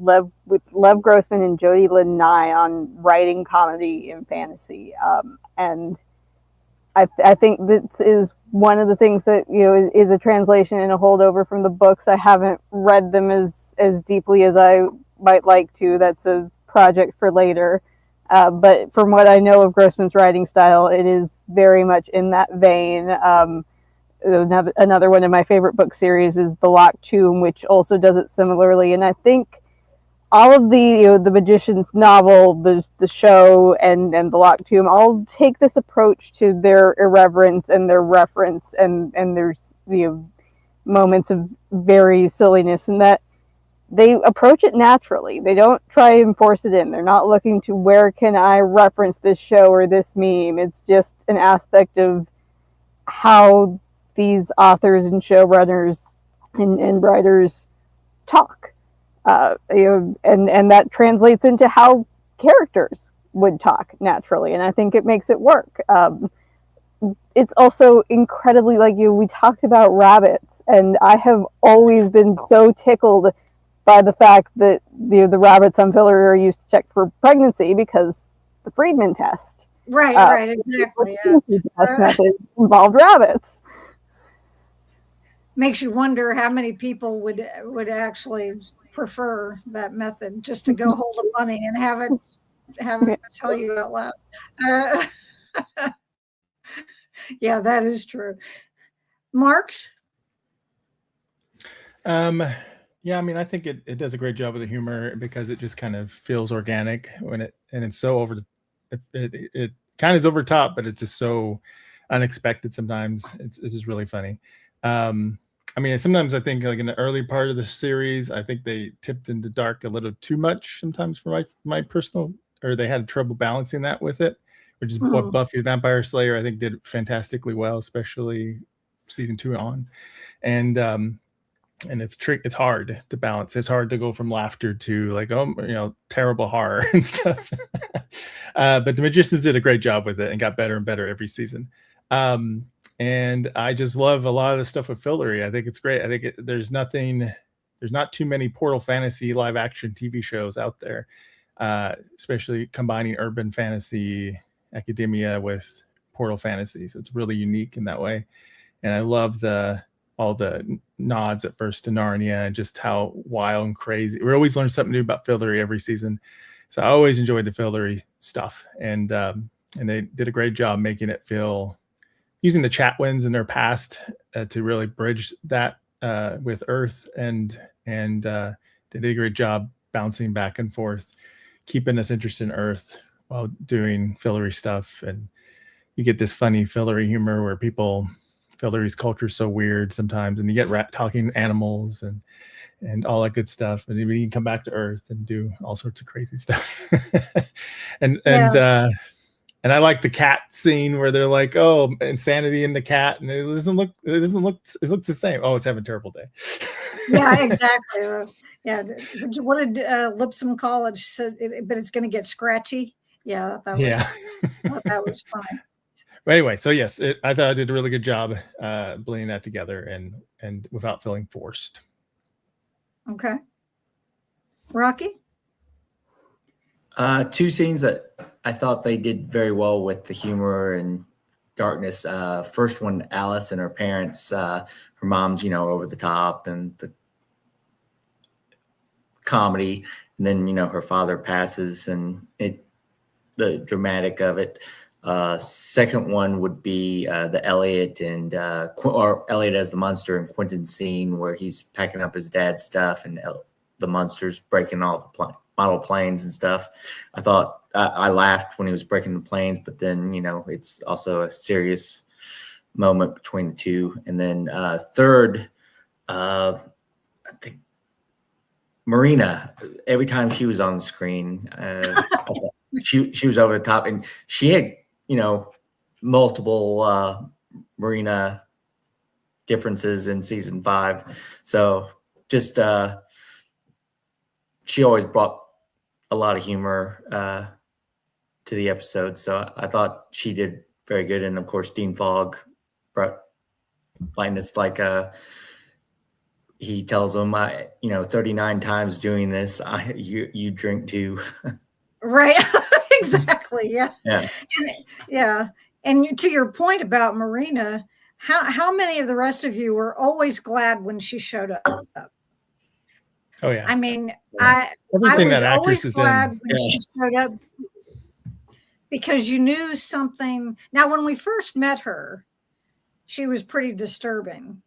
with Lev Grossman and Jody Lynn Nye on writing comedy in fantasy. And I think this is one of the things that is a translation and a holdover from the books. I haven't read them as deeply as I might like to. That's a project for later. But from what I know of Grossman's writing style, it is very much in that vein. Another one of my favorite book series is The Locked Tomb, which also does it similarly. And I think all of the Magician's novel, the show, and The Locked Tomb all take this approach to their irreverence and their reference, and there's moments of very silliness, and that they approach it naturally. They don't try and force it in. They're not looking to where can I reference this show or this meme. It's just an aspect of how these authors and showrunners and writers talk, and that translates into how characters would talk naturally, and I think it makes it work. It's also incredibly, we talked about rabbits, and I have always been so tickled by the fact that the rabbits on Fillory are used to check for pregnancy, because the Friedman test, Right. Exactly. the test method involved rabbits. Makes you wonder how many people would actually prefer that method, just to go hold a bunny and have it tell you out loud. Yeah, that is true. Marks? Yeah, I mean, I think it does a great job with the humor, because it just kind of feels organic and it's so it kind of is over top, but it's just so unexpected sometimes. It's just really funny. I mean, sometimes I think, like in the early part of the series, I think they tipped into dark a little too much sometimes for my personal, or they had trouble balancing that with it, which is what Buffy the Vampire Slayer, I think, did fantastically well, especially season 2 on. And it's hard to balance. It's hard to go from laughter to terrible horror and stuff. But the Magicians did a great job with it and got better and better every season. and I just love a lot of the stuff with Fillory. I think it's great. I think there's not too many Portal Fantasy live action TV shows out there, especially combining urban fantasy, academia with Portal Fantasy. So it's really unique in that way. And I love all the nods at first to Narnia and just how wild and crazy. We always learn something new about Fillory every season. So I always enjoyed the Fillory stuff. And they did a great job making it feel, using the Chatwins in their past to really bridge that with Earth, and they did a great job bouncing back and forth, keeping us interested in Earth while doing Fillory stuff. And you get this funny Fillory humor where Fillory's culture is so weird sometimes, and you get talking animals and all that good stuff, and you can come back to Earth and do all sorts of crazy stuff. and I like the cat scene where they're like, "Oh, insanity in the cat," and it looks the same. Oh, it's having a terrible day. Yeah, exactly. What did Lipscomb College said? But it's going to get scratchy. Yeah, that was fine. But anyway, so yes, I thought I did a really good job blending that together and without feeling forced. Okay, Rocky. Two scenes that I thought they did very well with the humor and darkness. First one, Alice and her parents. Her mom's, over the top and the comedy, and then her father passes, and the dramatic of it. Second one would be the Elliot or Elliot as the monster and Quentin scene where he's packing up his dad's stuff and the monster's breaking all the model planes and stuff. I thought I laughed when he was breaking the planes, but then it's also a serious moment between the two. And then third, I think Marina. Every time she was on the screen, she was over the top, and she had multiple Marina differences in season 5. So just she always brought a lot of humor to the episode. So I thought she did very good. And of course, Dean Fogg brought lightness, like he tells them, 39 times doing this, you drink too. Right. Exactly. Yeah. Yeah. Yeah. And to your point about Marina, how many of the rest of you were always glad when she showed up? Oh yeah. I mean, Everything I was that actress always is glad in. when she showed up because you knew something. Now, when we first met her, she was pretty disturbing.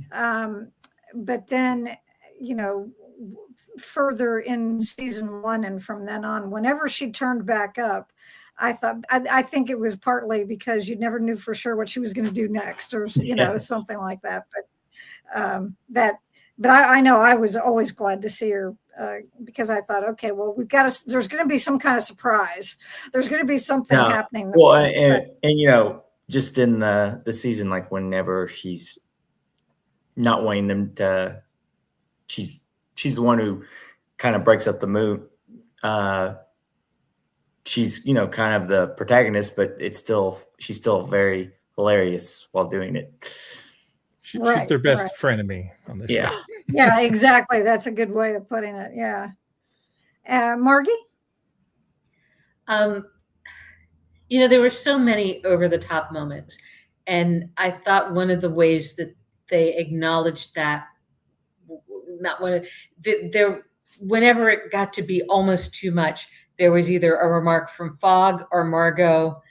But then, further in season 1 and from then on, whenever she turned back up, I think it was partly because you never knew for sure what she was going to do next, or something like that. But I know I was always glad to see her because I thought, okay, well, there's going to be some kind of surprise. There's going to be something happening. Well, and just in the season, like whenever she's not wanting them to, she's the one who kind of breaks up the mood. She's, kind of the protagonist, but she's still very hilarious while doing it. She's their best frenemy on the show. Yeah, exactly. That's a good way of putting it. Yeah. Margie? There were so many over the top moments. And I thought one of the ways that they acknowledged that, whenever it got to be almost too much, there was either a remark from Fogg or Margot,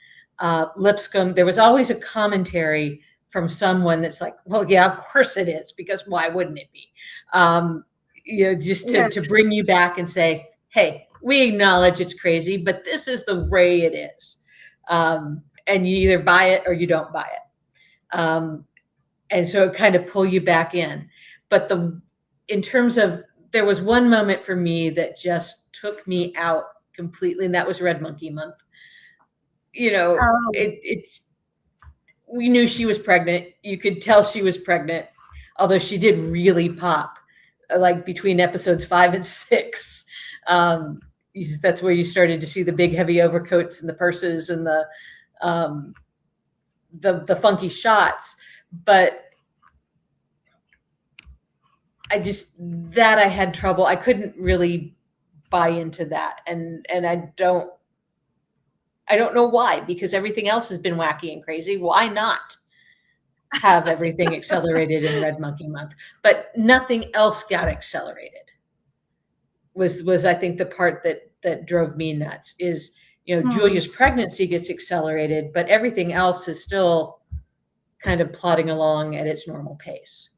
Lipscomb. There was always a commentary from someone that's like, well, yeah, of course it is, because why wouldn't it be? Just to bring you back and say, hey, we acknowledge it's crazy, but this is the way it is. And you either buy it or you don't buy it. And so it kind of pull you back in. But in terms of, there was one moment for me that just took me out completely, and that was Red Monkey Month. We knew she was pregnant. You could tell she was pregnant, although she did really pop, like between episodes 5 and 6. That's where you started to see the big heavy overcoats and the purses and the funky shots, but I had trouble. I couldn't really buy into that, and I don't know why, because everything else has been wacky and crazy. Why not have everything accelerated in Red Monkey Month? But nothing else got accelerated. Was I think the part that drove me nuts is, Julia's pregnancy gets accelerated, but everything else is still kind of plodding along at its normal pace.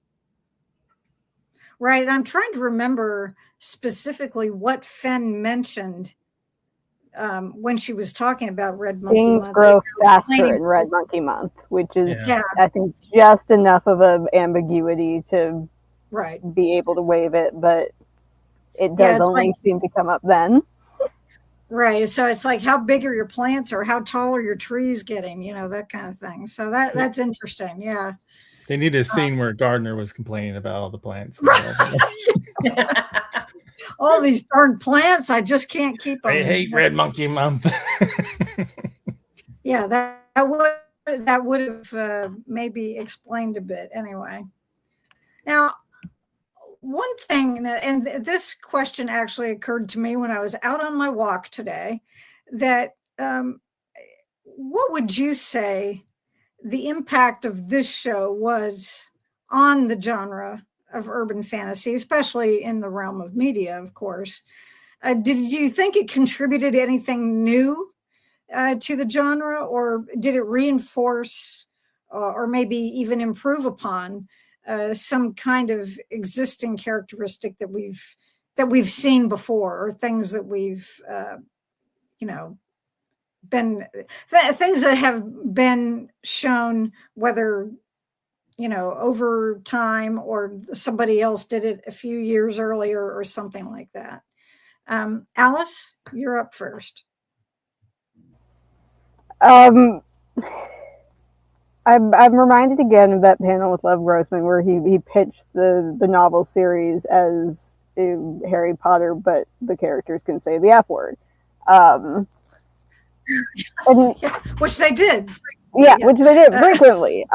Right. I'm trying to remember specifically what Fenn mentioned when she was talking about Red Monkey Things Month. grow faster explaining- in Red Monkey Month, which is, Yeah. I think, just enough of an ambiguity to Right. be able to waive it, but it Yeah, does it's only like- seem to come up then. Right. So it's like, how big are your plants, or how tall are your trees getting, that kind of thing. So that's interesting. Yeah. They need a scene where Gardner was complaining about all the plants. All these darn plants, I just can't keep them. I hate Red Monkey Month. Yeah, that would have maybe explained a bit anyway. Now, one thing, and this question actually occurred to me when I was out on my walk today, that what would you say the impact of this show was on the genre of urban fantasy, especially in the realm of media, of course? Did you think it contributed anything new to the genre, or did it reinforce or maybe even improve upon some kind of existing characteristic that we've seen before, or things that we've been things that have been shown, whether over time or somebody else did it a few years earlier or something like that? Alice, you're up first. I'm reminded again of that panel with Lev Grossman where he pitched the novel series as Harry Potter, but the characters can say the F word. And, Which they did. yeah, which they did frequently.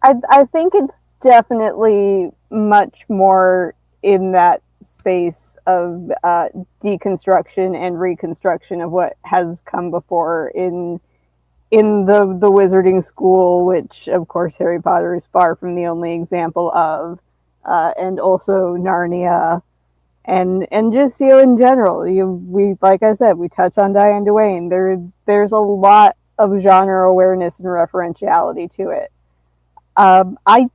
I think it's definitely much more in that space of deconstruction and reconstruction of what has come before in the wizarding school, which of course Harry Potter is far from the only example of, and also Narnia, and just in general. We, like I said, we touch on Diane Duane. There's a lot of genre awareness and referentiality to it. I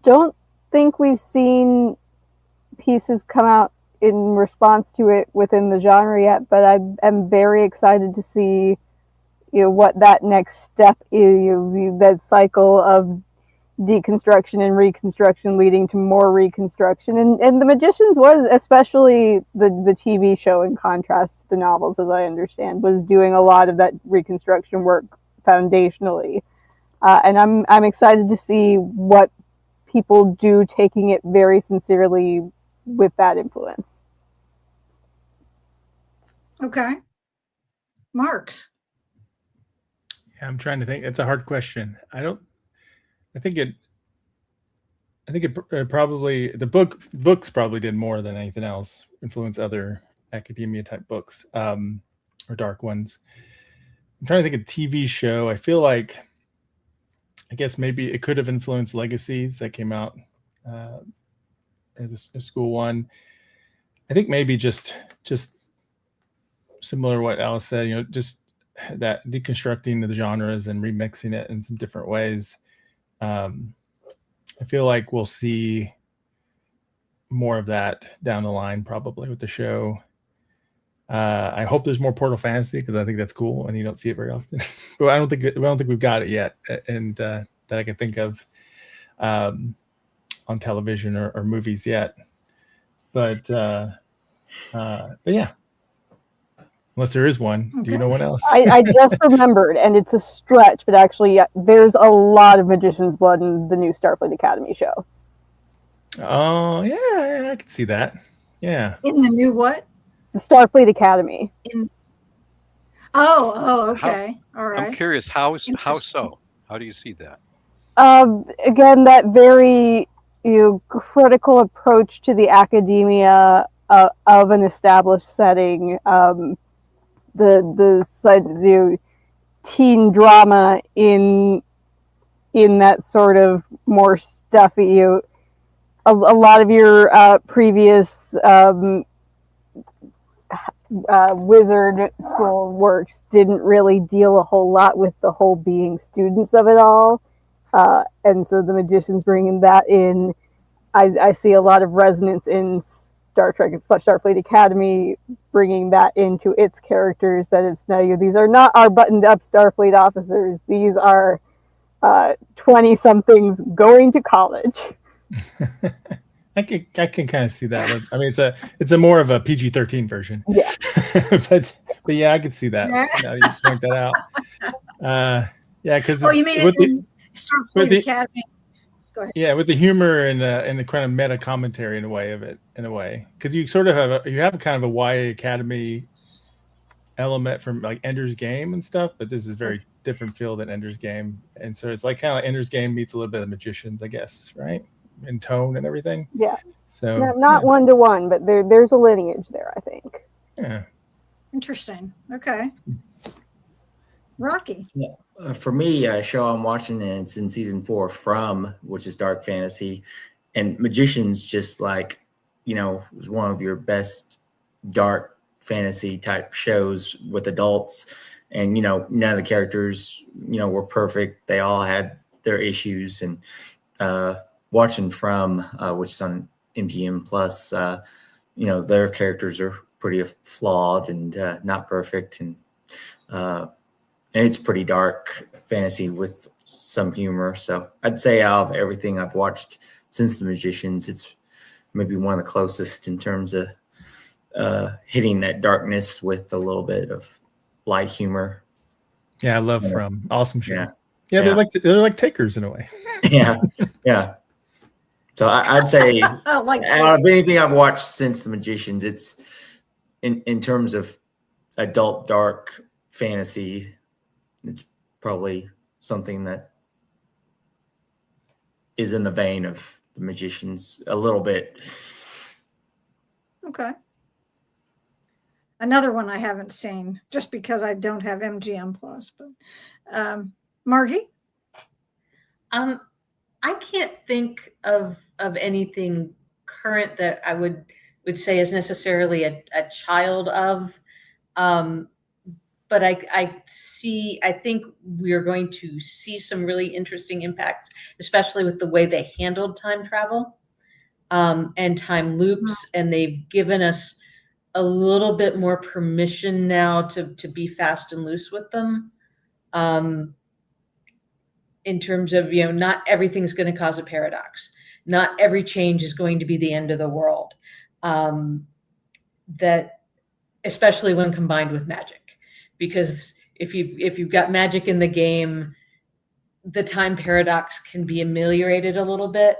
don't think we've seen pieces come out in response to it within the genre yet, but I am very excited to see what that next step is, that cycle of deconstruction and reconstruction leading to more reconstruction. And The Magicians was, especially the TV show, in contrast to the novels, as I understand, was doing a lot of that reconstruction work foundationally. And I'm excited to see what people do, taking it very sincerely with that influence. Okay. Marks. Yeah, I'm trying to think. It's a hard question. I think it probably, books probably did more than anything else, influence other academia type books, or dark ones. I'm trying to think of TV show. I feel like, I guess maybe it could have influenced Legacies that came out as a school one. I think maybe just similar to what Alice said, just that deconstructing the genres and remixing it in some different ways. I feel like we'll see more of that down the line, probably, with the show. I hope there's more Portal Fantasy, because I think that's cool and you don't see it very often. But I don't think we've got it yet, and that I can think of on television or movies yet. But yeah, unless there is one. Okay. Do you know one else? I just remembered, and it's a stretch, but actually, there's a lot of Magician's Blood in the new Starfleet Academy show. Oh yeah, I can see that. Yeah. In the new what? The Starfleet Academy. Oh, okay. All I'm right. curious, how Interesting. so? How do you see that? Again, that very critical approach to the academia of an established setting. The teen drama in that sort of more stuffy. A lot of your previous wizard school works didn't really deal a whole lot with the whole being students of it all. And so the magicians bringing that in, I see a lot of resonance in Star Trek and Starfleet Academy, bringing that into its characters. That it's now these are not our buttoned-up Starfleet officers. These are 20-somethings going to college. I can kind of see that. I mean, it's a more of a PG-13 version. Yeah. but yeah, I can see that. Yeah. Now you point that out. Yeah, because Oh, you mean in Starfleet Academy? Go ahead. Yeah, with the humor and the kind of meta commentary in a way, because you sort of have a kind of a YA Academy element from like Ender's Game and stuff, but this is a very different feel than Ender's Game, and so it's like kind of like Ender's Game meets a little bit of Magicians, I guess, right? In tone and everything. Yeah. So not one to one, but there's a lineage there, I think. Yeah. Interesting. Okay. Rocky. For me, a show I'm watching, and it's in season 4, From, which is dark fantasy, and Magicians just like, was one of your best dark fantasy type shows with adults. And, none of the characters, were perfect. They all had their issues. And watching From, which is on MGM Plus, their characters are pretty flawed and not perfect. And it's pretty dark fantasy with some humor. So I'd say out of everything I've watched since The Magicians, it's maybe one of the closest in terms of hitting that darkness with a little bit of light humor. Yeah, I love From. Awesome show. Yeah. Yeah, they're like takers in a way. Yeah. So I'd say Like out of anything I've watched since The Magicians, it's in terms of adult dark fantasy, it's probably something that is in the vein of The Magicians a little bit. Okay. Another one I haven't seen just because I don't have MGM Plus, but Margie? I can't think of anything current that I would say is necessarily a child of. But I think we're going to see some really interesting impacts, especially with the way they handled time travel and time loops. And they've given us a little bit more permission now to be fast and loose with them. In terms of, not everything's going to cause a paradox. Not every change is going to be the end of the world. That, especially when combined with magic. Because if you've got magic in the game, the time paradox can be ameliorated a little bit.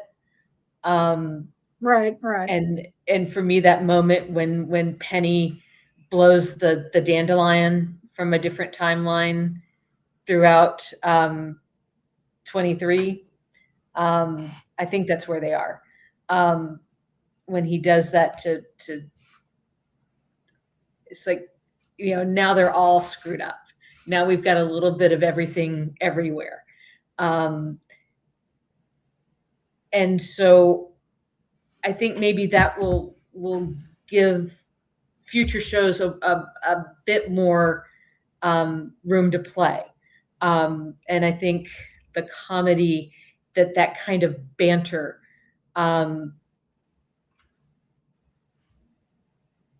Right. And for me, that moment when Penny blows the dandelion from a different timeline throughout 23, I think that's where they are. When he does that to it's like, now they're all screwed up. Now we've got a little bit of everything everywhere. And so I think maybe that will give future shows a bit more room to play. And I think the comedy, that kind of banter,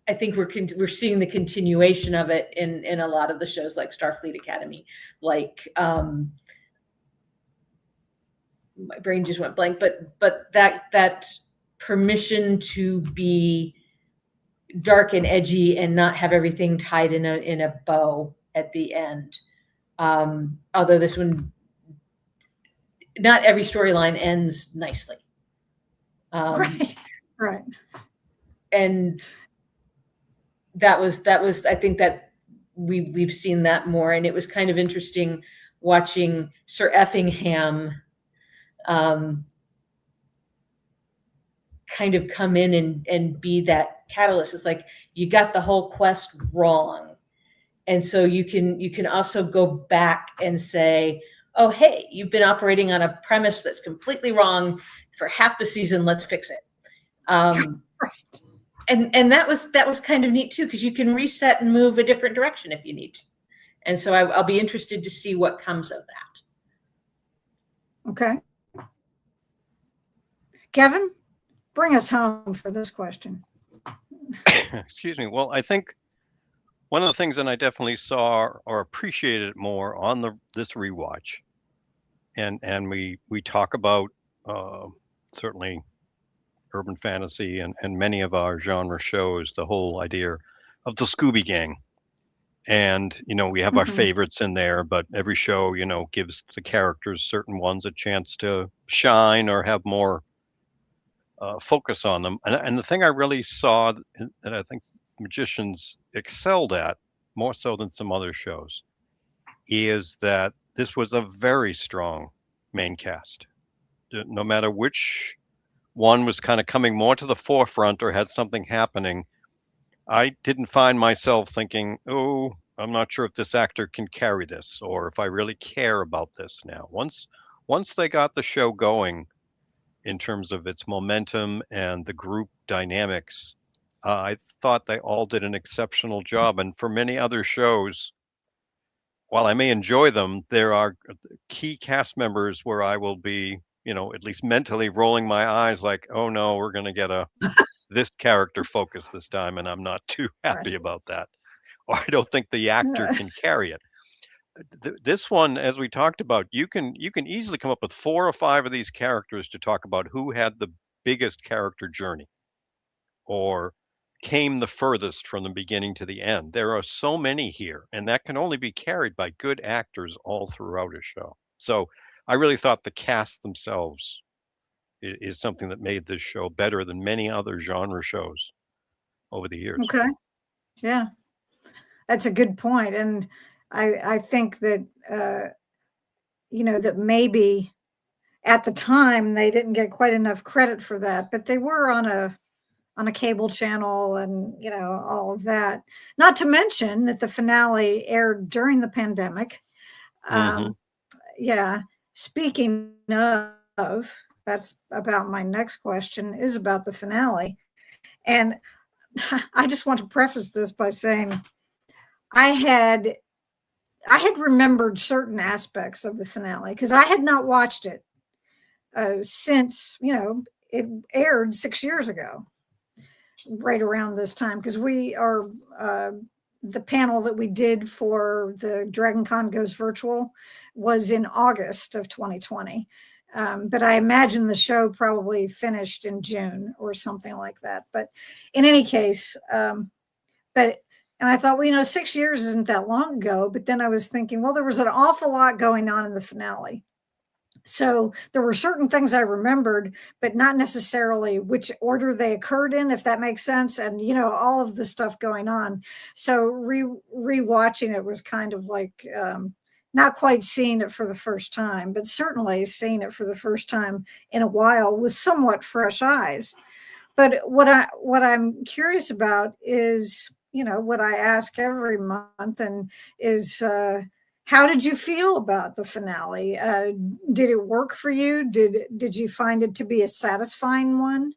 I think we're seeing the continuation of it in a lot of the shows like Starfleet Academy, like my brain just went blank, but that permission to be dark and edgy and not have everything tied in a bow at the end. Although this one, not every storyline ends nicely. Right. And that was I think that we've seen that more, and it was kind of interesting watching Sir Effingham kind of come in and be that catalyst. It's like you got the whole quest wrong, and so you can also go back and say, oh, hey, you've been operating on a premise that's completely wrong for half the season. Let's fix it. And that was kind of neat too, because you can reset and move a different direction if you need to. And so I'll be interested to see what comes of that. Okay. Kevin, bring us home for this question. Excuse me. Well, I think one of the things that I definitely saw or appreciated more on this rewatch, and we talk about certainly urban fantasy and many of our genre shows, the whole idea of the Scooby Gang. And, we have our favorites in there, but every show, gives the characters, certain ones, a chance to shine or have more focus on them. And the thing I really saw that I think Magicians excelled at, more so than some other shows, is that this was a very strong main cast. No matter which one was kind of coming more to the forefront or had something happening, I didn't find myself thinking, oh, I'm not sure if this actor can carry this or if I really care about this now. Once they got the show going in terms of its momentum and the group dynamics, I thought they all did an exceptional job. And for many other shows, while I may enjoy them, there are key cast members where I will be, at least mentally rolling my eyes like, oh no, we're going to get this character focus this time, and I'm not too happy about that. Or I don't think the actor can carry it. This one, as we talked about, you can easily come up with 4 or 5 of these characters to talk about who had the biggest character journey or came the furthest from the beginning to the end. There are so many here, and that can only be carried by good actors all throughout a show. So I really thought the cast themselves is something that made this show better than many other genre shows over the years. Okay. Yeah, that's a good point. And I think that, that maybe at the time they didn't get quite enough credit for that, but they were on a cable channel and, all of that. Not to mention that the finale aired during the pandemic. Yeah. Speaking of, that's about my next question, is about the finale. And I just want to preface this by saying I had remembered certain aspects of the finale because I had not watched it since, it aired 6 years ago, right around this time, because we are the panel that we did for the Dragon Con Goes Virtual was in August of 2020. But I imagine the show probably finished in June or something like that. But in any case, and I thought, well, 6 years isn't that long ago. But then I was thinking, well, there was an awful lot going on in the finale. So there were certain things I remembered, but not necessarily which order they occurred in, if that makes sense. And, all of the stuff going on. So rewatching it was kind of like not quite seeing it for the first time, but certainly seeing it for the first time in a while with somewhat fresh eyes. But what I'm curious about is, what I ask every month, and is how did you feel about the finale? Did it work for you? Did you find it to be a satisfying one?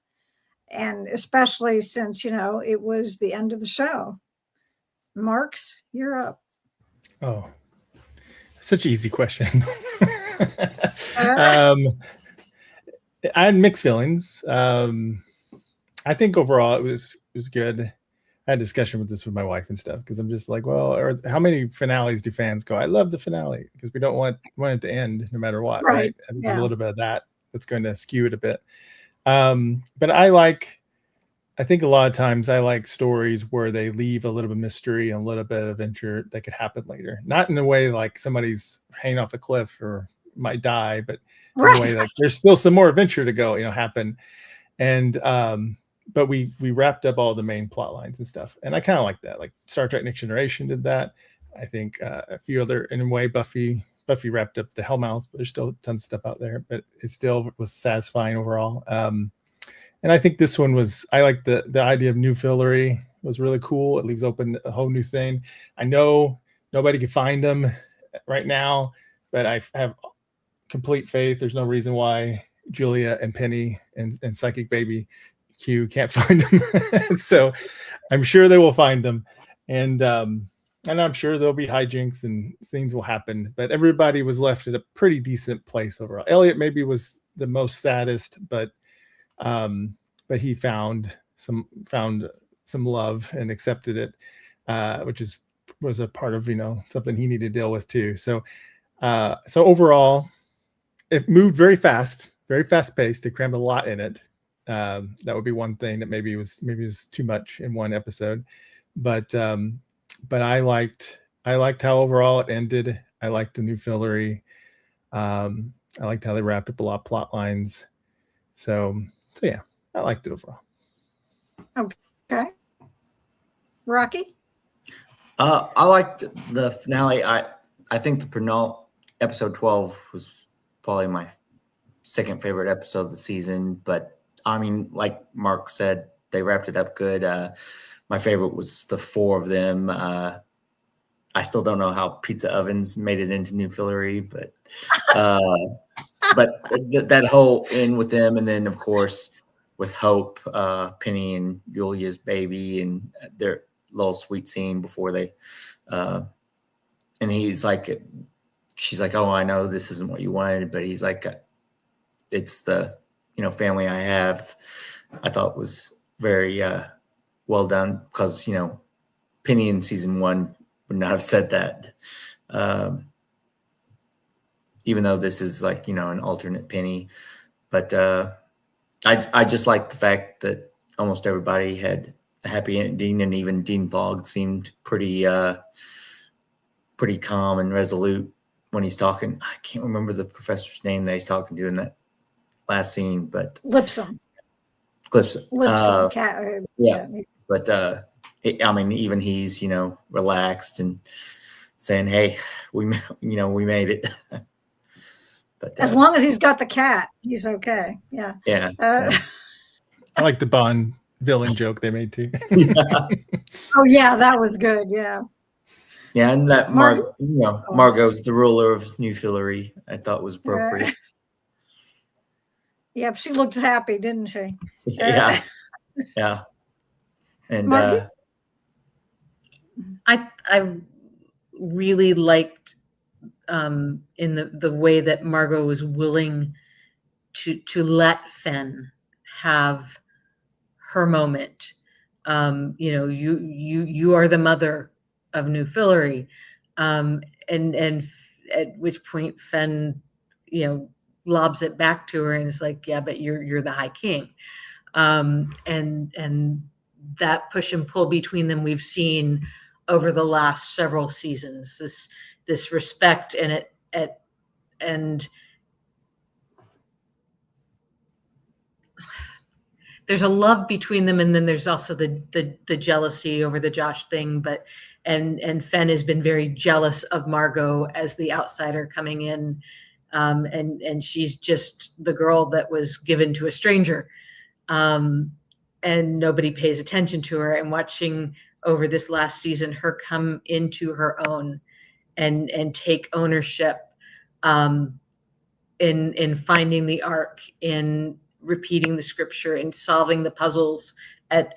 And especially since, it was the end of the show. Marks, you're up. Oh, such an easy question. I had mixed feelings. I think overall it was good. I had a discussion with my wife and stuff because I'm just like, well, how many finales do fans go? I love the finale because we don't want it to end no matter what, right? I think there's a little bit of that's going to skew it a bit. But I think a lot of times I like stories where they leave a little bit of mystery and a little bit of adventure that could happen later. Not in a way like somebody's hanging off a cliff or might die, but in a way like there's still some more adventure to go, happen. And but we wrapped up all the main plot lines and stuff, and I kind of like that. Like Star Trek Next Generation did that. I think a few other, in a way, Buffy wrapped up the Hellmouth, but there's still tons of stuff out there, but it still was satisfying overall. And I think this one was, I like the idea of New Fillory was really cool. It leaves open a whole new thing. I know nobody can find them right now, but I have complete faith. There's no reason why Julia and Penny and Psychic Baby Q can't find them. So I'm sure they will find them. And I'm sure there'll be hijinks and things will happen, but everybody was left at a pretty decent place overall. Elliot maybe was the most saddest, but he found some love and accepted it, which was a part of, something he needed to deal with too. So overall, it moved very fast paced. They crammed a lot in it. That would be one thing that maybe was too much in one episode, but I liked how overall it ended. I liked the New Fillory. I liked how they wrapped up a lot of plot lines. So yeah, I liked it overall. Okay. Rocky? I liked the finale. I think the episode 12 was probably my second favorite episode of the season. But I mean, like Mark said, they wrapped it up good. My favorite was the four of them. I still don't know how Pizza Ovens made it into New Fillory, but that whole end with them, and then of course with Hope, Penny and Julia's baby, and their little sweet scene before they, and he's like, she's like, "Oh, I know this isn't what you wanted," but he's like, "It's the family I have." I thought was very well done, because Penny in season 1 would not have said that, even though this is like an alternate Penny. But I just like the fact that almost everybody had a happy ending, and even Dean Fogg seemed pretty calm and resolute when he's talking. I can't remember the professor's name that he's talking to in that last scene, but Lipson. Yeah. But I mean, even he's relaxed and saying, "Hey, we made it." But as long as he's got the cat, he's okay. Yeah. Yeah. I like the Bond villain joke they made too. Oh yeah, that was good. Yeah. Yeah, and that Margot's the ruler of New Fillory, I thought was appropriate. Yep, she looked happy, didn't she? Yeah. Yeah. And I really liked in the way that Margot was willing to let Fen have her moment. You are the mother of New Fillory, and at which point Fen lobs it back to her and is like, "Yeah, but you're the High King," and that push and pull between them we've seen over the last several seasons. This respect and there's a love between them, and then there's also the jealousy over the Josh thing. But and Fen has been very jealous of Margot as the outsider coming in, and she's just the girl that was given to a stranger, and nobody pays attention to her. And watching over this last season her come into her own and take ownership in finding the ark, in repeating the scripture, and solving the puzzles at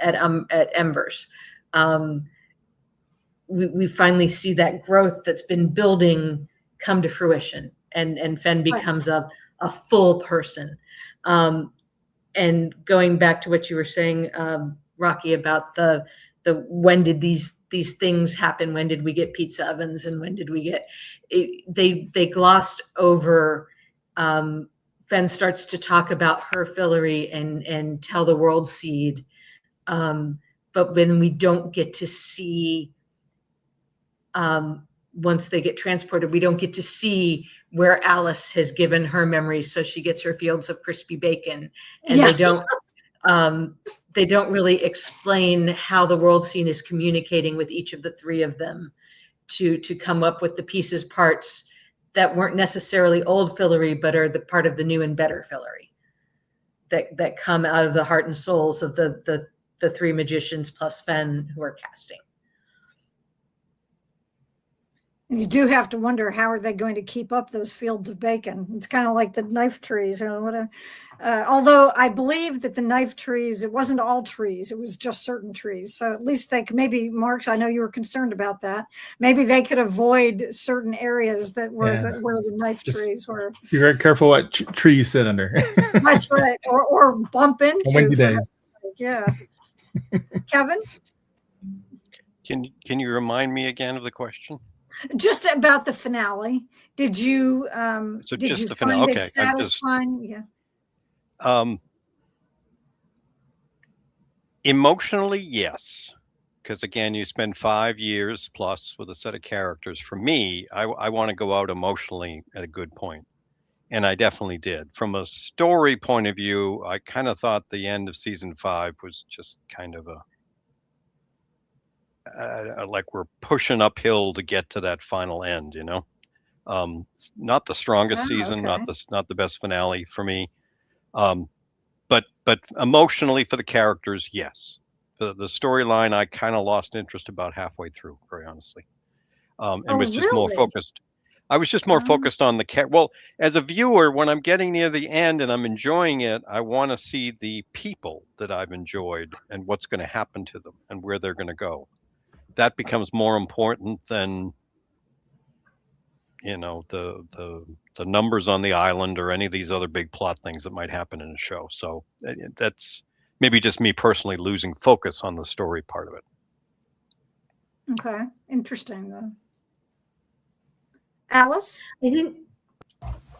Embers. We finally see that growth that's been building come to fruition, and Fen becomes a full person. And going back to what you were saying, Rocky, about the when did these things happen? When did we get pizza ovens, and when did we get it? They glossed over. Fen starts to talk about her Fillory and tell the world seed, but when we don't get to see, once they get transported, we don't get to see where Alice has given her memories, so she gets her fields of crispy bacon, and they don't. They don't really explain how the world scene is communicating with each of the three of them to come up with the pieces, parts that weren't necessarily old Fillory, but are the part of the new and better Fillory that come out of the heart and souls of the three magicians plus Fen who are casting. You do have to wonder, how are they going to keep up those fields of bacon? It's kind of like the knife trees. Although I believe that the knife trees, it wasn't all trees, it was just certain trees. So at least they could, maybe, Marks, I know you were concerned about that. Maybe they could avoid certain areas that were where the knife trees were. Be very careful what tree you sit under. That's right. Or bump into. Windy days. Yeah. Kevin? Can you remind me again of the question? Just about the finale. Did you So did just you the find finale. it Okay. satisfying? Yeah. Emotionally, yes. Because again, you spend 5 years plus with a set of characters. For me, I want to go out emotionally at a good point. And I definitely did. From a story point of view, I kind of thought the end of season 5 was just kind of like we're pushing uphill to get to that final end, you know. Not the strongest season, okay. not the best finale for me. But emotionally for the characters, yes. The storyline, I kind of lost interest about halfway through, very honestly, and was just more Really? focused. I was just more focused on the well, as a viewer, when I'm getting near the end and I'm enjoying it, I want to see the people that I've enjoyed and what's going to happen to them and where they're going to go. That becomes more important than, you know, the numbers on the island or any of these other big plot things that might happen in a show. So that's maybe just me personally losing focus on the story part of it. Okay. Interesting though. Alice? I think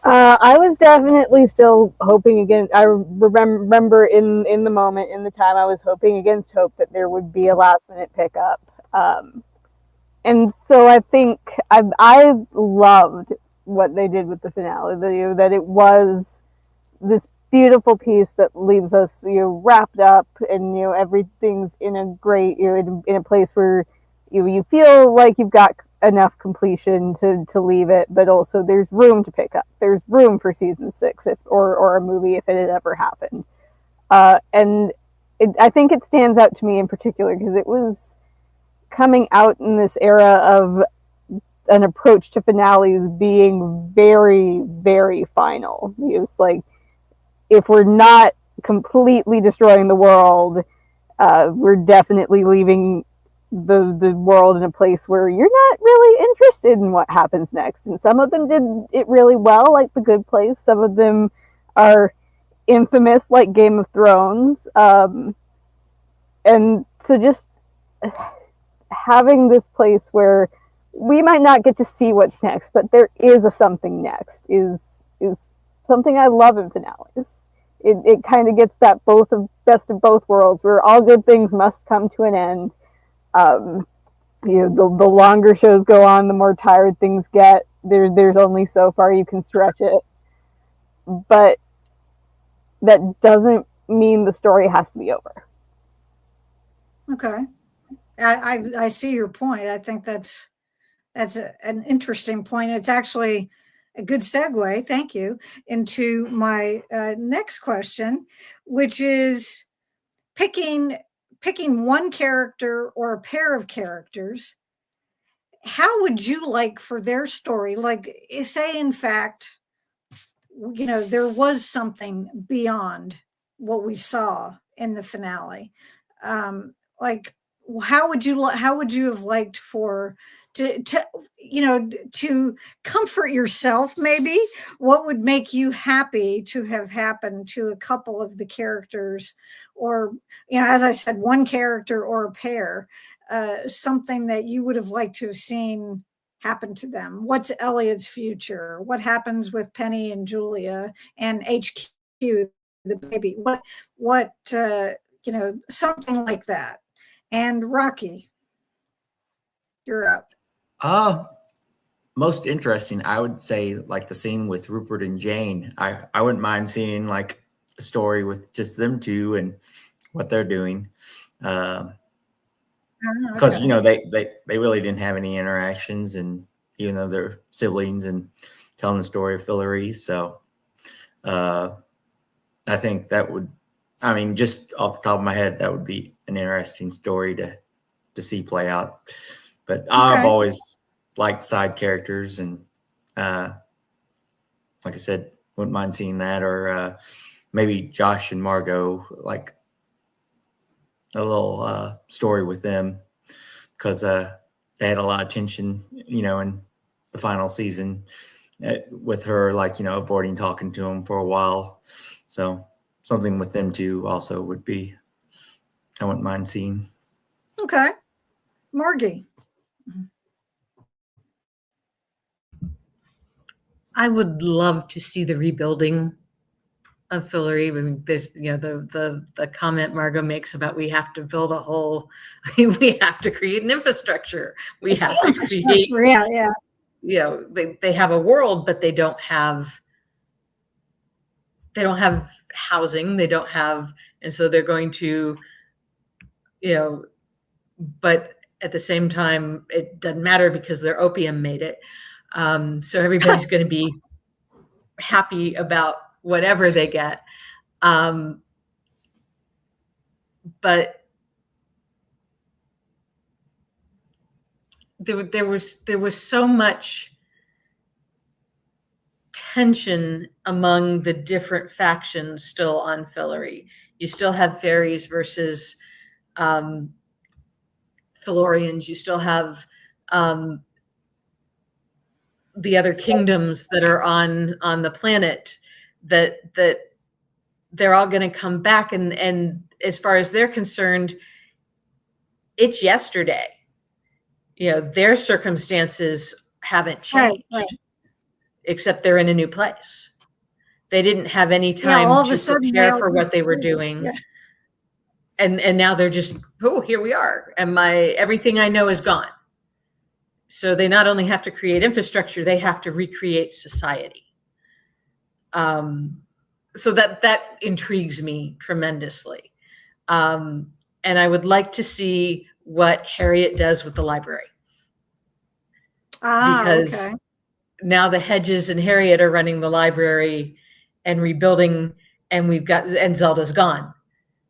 I was definitely still hoping against. I remember in the moment, in the time, I was hoping against hope that there would be a last minute pickup. And so I think I loved what they did with the finale. That it was this beautiful piece that leaves us, wrapped up, and everything's in a great, in a place where you feel like you've got enough completion to leave it, but also there's room to pick up. There's room for season 6 or a movie if it had ever happened. And I think it stands out to me in particular because it was coming out in this era of an approach to finales being very, very final. It's like, if we're not completely destroying the world, we're definitely leaving the world in a place where you're not really interested in what happens next. And some of them did it really well, like The Good Place. Some of them are infamous, like Game of Thrones. And so just having this place where we might not get to see what's next, but there is a something next is something I love in finales. It kind of gets that best of both worlds, where all good things must come to an end. The longer shows go on, the more tired things get. There's only so far you can stretch it, but that doesn't mean the story has to be over. Okay. I see your point. I think that's an interesting point. It's actually a good segue, thank you, into my next question, which is picking one character or a pair of characters. How would you like for their story, like, say in fact, there was something beyond what we saw in the finale? Like, how would you have liked to comfort yourself? Maybe what would make you happy to have happened to a couple of the characters, or as I said, one character or a pair, something that you would have liked to have seen happen to them? What's Elliot's future? What happens with Penny and Julia and HQ, the baby? What something like that. And Rocky, you're up. Most interesting, I would say, like the scene with Rupert and Jane. I wouldn't mind seeing like a story with just them two and what they're doing. Because Okay. you know they really didn't have any interactions, and even though they're siblings and telling the story of Fillory, so I think that would, I mean, just off the top of my head, that would be an interesting story to see play out. But I've Okay. always liked side characters, and like I said, wouldn't mind seeing that, or maybe Josh and Margot, like a little story with them, because they had a lot of tension, you know, in the final season with her, like, you know, avoiding talking to him for a while. So something with them too also would be, I wouldn't mind seeing. Okay. Margie. I would love to see the rebuilding of Fillory. I mean, there's, you know, the comment Margot makes about we have to build a whole, we have to create an infrastructure. We have to create, Yeah. you know, they have a world, but they don't have housing. They don't have, and so they're going to, you know, but at the same time, it doesn't matter because their opium made it. So everybody's going to be happy about whatever they get. But there was so much tension among the different factions still on Fillory. You still have fairies versus Fillorians. You still have the other kingdoms that are on the planet that they're all going to come back, and as far as they're concerned, it's yesterday. You know, their circumstances haven't changed, Right. except they're in a new place. They didn't have any time all of to a sudden prepare they for all what they were disappear. doing. Yeah. And now they're just, oh, here we are, and everything I know is gone. So they not only have to create infrastructure, they have to recreate society. So that intrigues me tremendously. And I would like to see what Harriet does with the library. Because Okay. now the Hedges and Harriet are running the library and rebuilding, and Zelda's gone.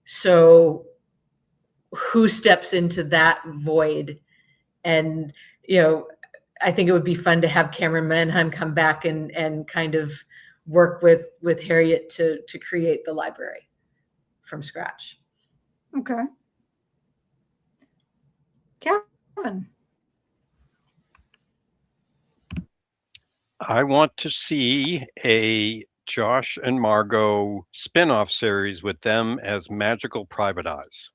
So who steps into that void? And, you know, I think it would be fun to have Cameron Manheim come back and kind of work with Harriet to create the library from scratch. Okay. Kevin. I want to see a Josh and Margot spin-off series with them as magical private eyes.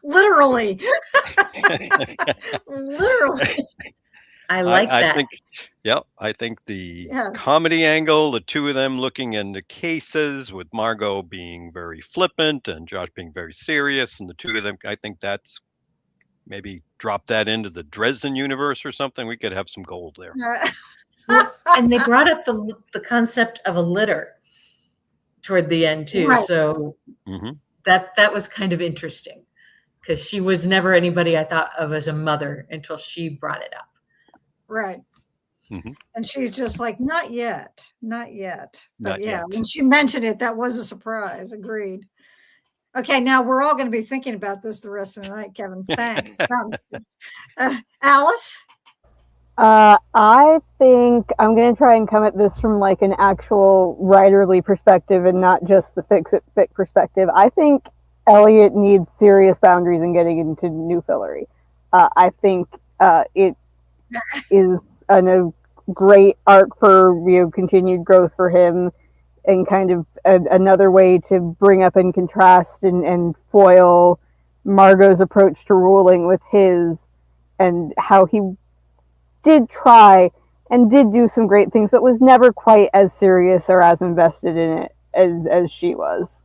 Literally. Literally. I like that. I think the Yes. comedy angle, the two of them looking into cases with Margot being very flippant and Josh being very serious, and the two of them, I think that's maybe drop that into the Dresden universe or something. We could have some gold there. And they brought up the concept of a litter toward the end too. Right. So that was kind of interesting, because she was never anybody I thought of as a mother until she brought it up. Right. Mhm. And she's just like, not yet. But Not yeah, yet. when she mentioned it, that was a surprise. Agreed. Okay, now we're all going to be thinking about this the rest of the night, Kevin. Thanks. Alice? I think I'm going to try and come at this from like an actual writerly perspective and not just the fix-it-fic perspective. I think Elliot needs serious boundaries in getting into New Fillory. I think it is a great arc for continued growth for him, and kind of another way to bring up and contrast and foil Margot's approach to ruling with his, and how he did try and did do some great things, but was never quite as serious or as invested in it as she was.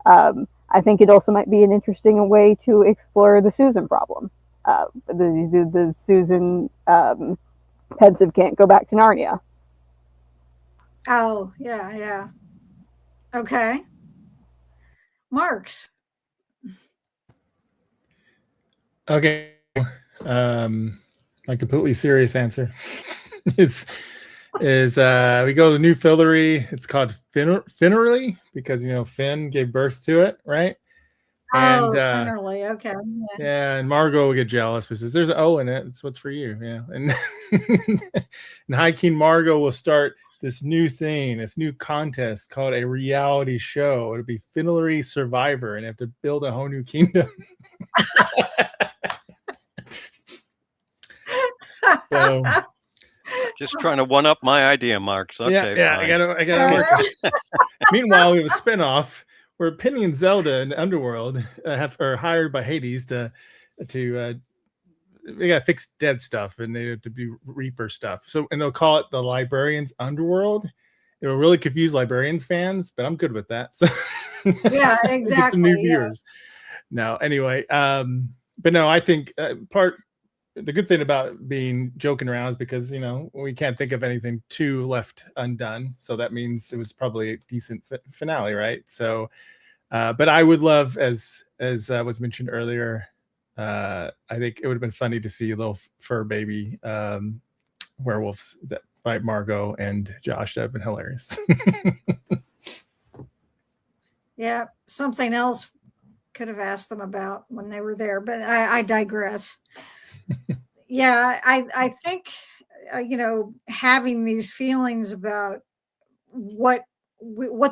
I think it also might be an interesting way to explore the Susan problem. The Susan pensive can't go back to Narnia. Oh, yeah, yeah. Okay. Marks. Okay. My completely serious answer is we go to the new Fillory. It's called Finnerly because Finn gave birth to it, right? And Oh, generally. Okay. Yeah. yeah, and Margot will get jealous because there's an O in it. It's what's for you, yeah. And and High King Margot will start this new thing, this new contest called a reality show. It'll be Finnery Survivor, and have to build a whole new kingdom. So, Just trying to one up my idea, Marks. Okay, yeah, fine. I gotta work. Meanwhile, we have a spinoff where Penny and Zelda in the Underworld are hired by Hades to they got to fix dead stuff and they have to be Reaper stuff. So, and they'll call it the Librarians Underworld. It'll really confuse Librarians fans, but I'm good with that. So Yeah, get exactly. some new Yeah. viewers. No, anyway, but no, I think the good thing about being joking around is because we can't think of anything too left undone, so that means it was probably a decent finale, right? So, but I would love, as was mentioned earlier, I think it would have been funny to see a little fur baby werewolves that by Margot and Josh. That would have been hilarious. Yeah. Something else could have asked them about when they were there, but I digress. Yeah, I think having these feelings about what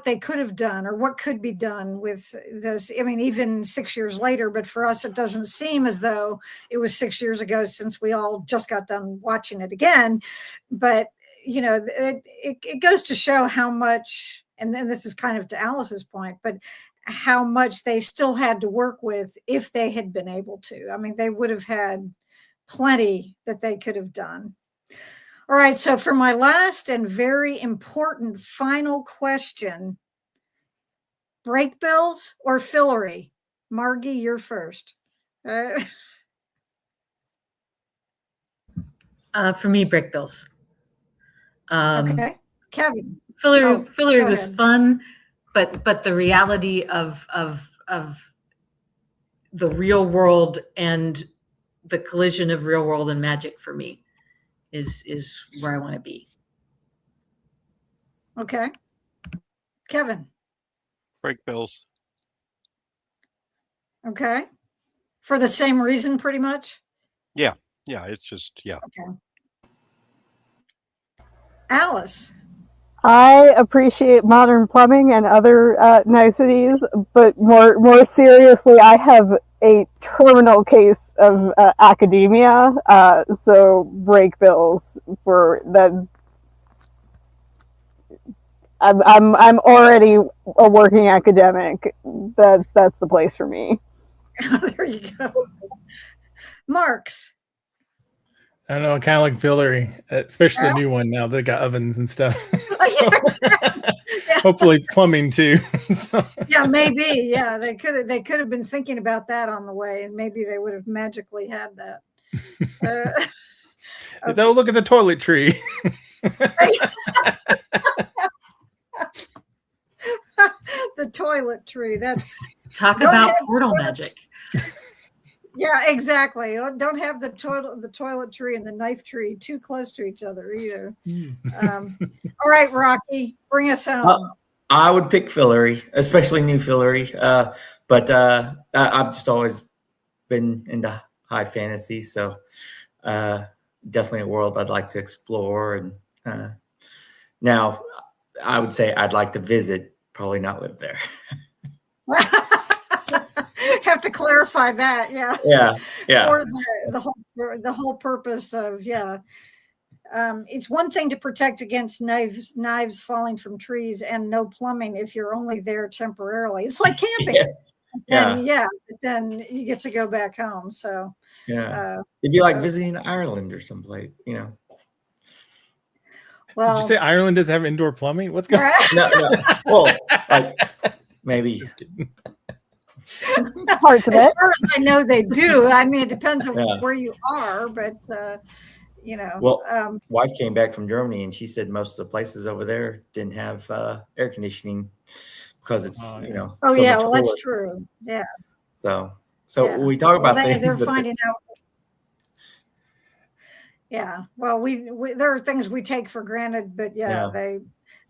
they could have done or what could be done with this. I mean, even 6 years later, but for us, it doesn't seem as though it was 6 years ago since we all just got done watching it again. But it goes to show how much, and then this is kind of to Alice's point, but how much they still had to work with if they had been able to. I mean, they would have had plenty that they could have done. All right, so for my last and very important final question, break bills or Fillory? Margie, you're first. For me, break bills. Okay, Kevin. Fillory was ahead. fun, but the reality of the real world and the collision of real world and magic for me is where I want to be. Okay, Kevin. Break bills. Okay, for the same reason, pretty much. Yeah, it's just Okay, Alice. I appreciate modern plumbing and other niceties, but more seriously, I have a terminal case of academia. So break bills for that. I'm already a working academic. That's the place for me. There you go. Marks. I don't know, kind of like Fillory, especially the new one now. They got ovens and stuff. So, Yeah. hopefully plumbing too. So, Yeah, maybe. Yeah, they could have been thinking about that on the way, and maybe they would have magically had that. they'll look at the toiletry. The toilet tree. That's Talk Don't about have portal toilets. magic. yeah, exactly. Don't have the toilet tree and the knife tree too close to each other either. All right, Rocky, bring us home. I would pick Fillory, especially new Fillory. But I've just always been into high fantasy, so definitely a world I'd like to explore. And now, I would say I'd like to visit, probably not live there. Have to clarify that. Yeah. Yeah. For the whole purpose of it's one thing to protect against knives falling from trees and no plumbing if you're only there temporarily. It's like camping. But then you get to go back home. So it'd be like visiting Ireland or someplace, Well, Did you say Ireland doesn't have indoor plumbing? What's going on? No. Well, like maybe. Parts of as it. far as I know, they do. I mean, it depends on Yeah. where you are, but Well, wife came back from Germany and she said most of the places over there didn't have air conditioning because it's Oh, you yeah. know Oh so yeah, much well that's cooler. true. Yeah. So Yeah. we talk Well, about things, they're but finding out. Yeah. Well, we there are things we take for granted, but yeah,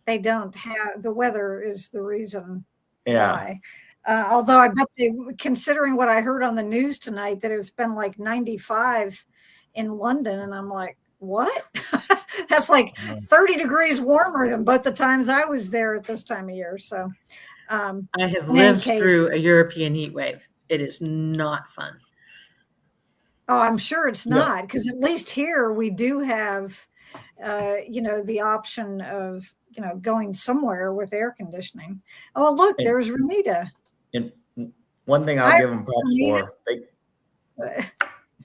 they don't have, the weather is the reason yeah, why. Although I bet they, considering what I heard on the news tonight, that it's been like 95 in London, and I'm like, what? That's like 30 degrees warmer than both the times I was there at this time of year. So I have in any lived case, through a European heat wave. It is not fun. oh, I'm sure it's No. not, because at least here we do have, the option of, going somewhere with air conditioning. Oh, look, And- there's Renita. and one thing I'll Hi, give them props Anita.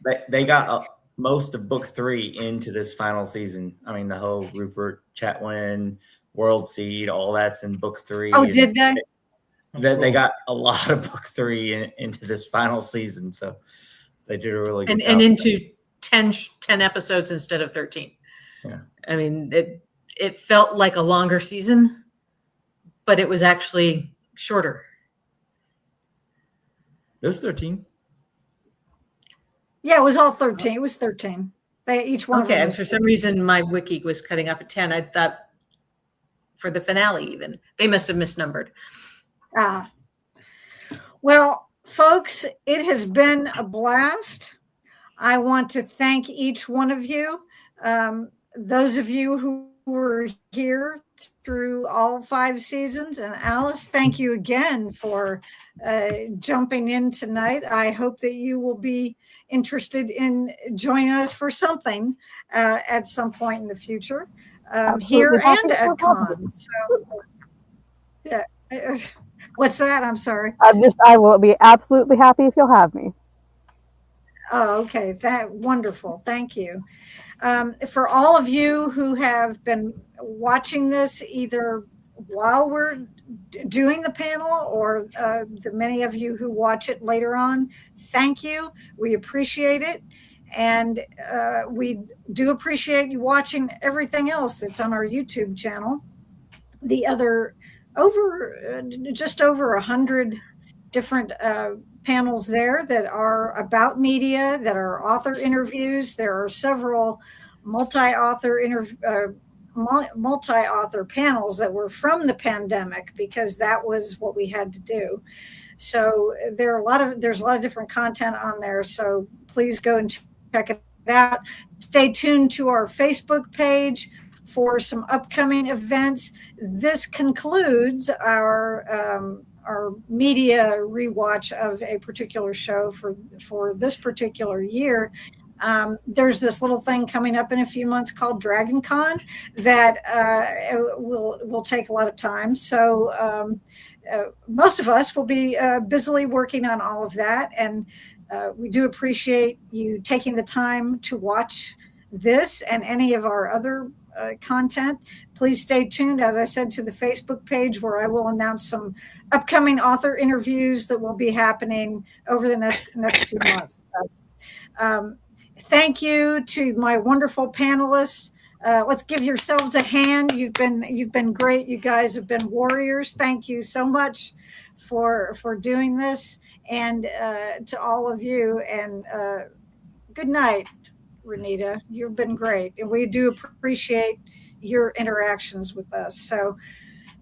for, they got most of book 3 into this final season. I mean, the whole Rupert Chatwin World Seed, all that's in book 3. Oh, and did they? They got a lot of book 3 into this final season, so they did a really good job. And into 10 episodes instead of 13. Yeah. I mean, it felt like a longer season, but it was actually shorter. There's 13. Yeah, it was all 13. It was 13. They each one. Okay, of them and was for some reason my wiki was cutting off at 10. I thought for the finale even. They must have misnumbered. Well, folks, it has been a blast. I want to thank each one of you. Those of you who were here through all 5 seasons, and Alice, thank you again for jumping in tonight. I hope that you will be interested in joining us for something at some point in the future, here Absolutely happy and to at help. cons. So, yeah. What's that? I'm sorry. I will be absolutely happy if you'll have me. Oh, okay. That wonderful. Thank you. For all of you who have been watching this, either while we're doing the panel or the many of you who watch it later on, thank you. We appreciate it. And we do appreciate you watching everything else that's on our YouTube channel. The other just over 100 different panels there that are about media, that are author interviews. There are several multi-author panels that were from the pandemic, because that was what we had to do. So there's a lot of different content on there. So please go and check it out. Stay tuned to our Facebook page for some upcoming events. This concludes our media rewatch of a particular show for this particular year. There's this little thing coming up in a few months called Dragon Con that will take a lot of time. So most of us will be busily working on all of that. And we do appreciate you taking the time to watch this and any of our other content. Please stay tuned, as I said, to the Facebook page, where I will announce some upcoming author interviews that will be happening over the next few months. Thank you to my wonderful panelists. Let's give yourselves a hand. You've been great. You guys have been warriors. Thank you so much for doing this, and to all of you. And good night, Renita. You've been great, and we do appreciate your interactions with us. So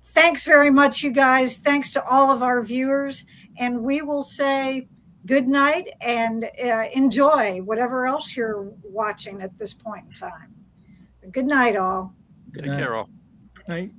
thanks very much, you guys. Thanks to all of our viewers, and we will say good night and enjoy whatever else you're watching at this point in time. Good night, all. Good Take night. care, all. Night.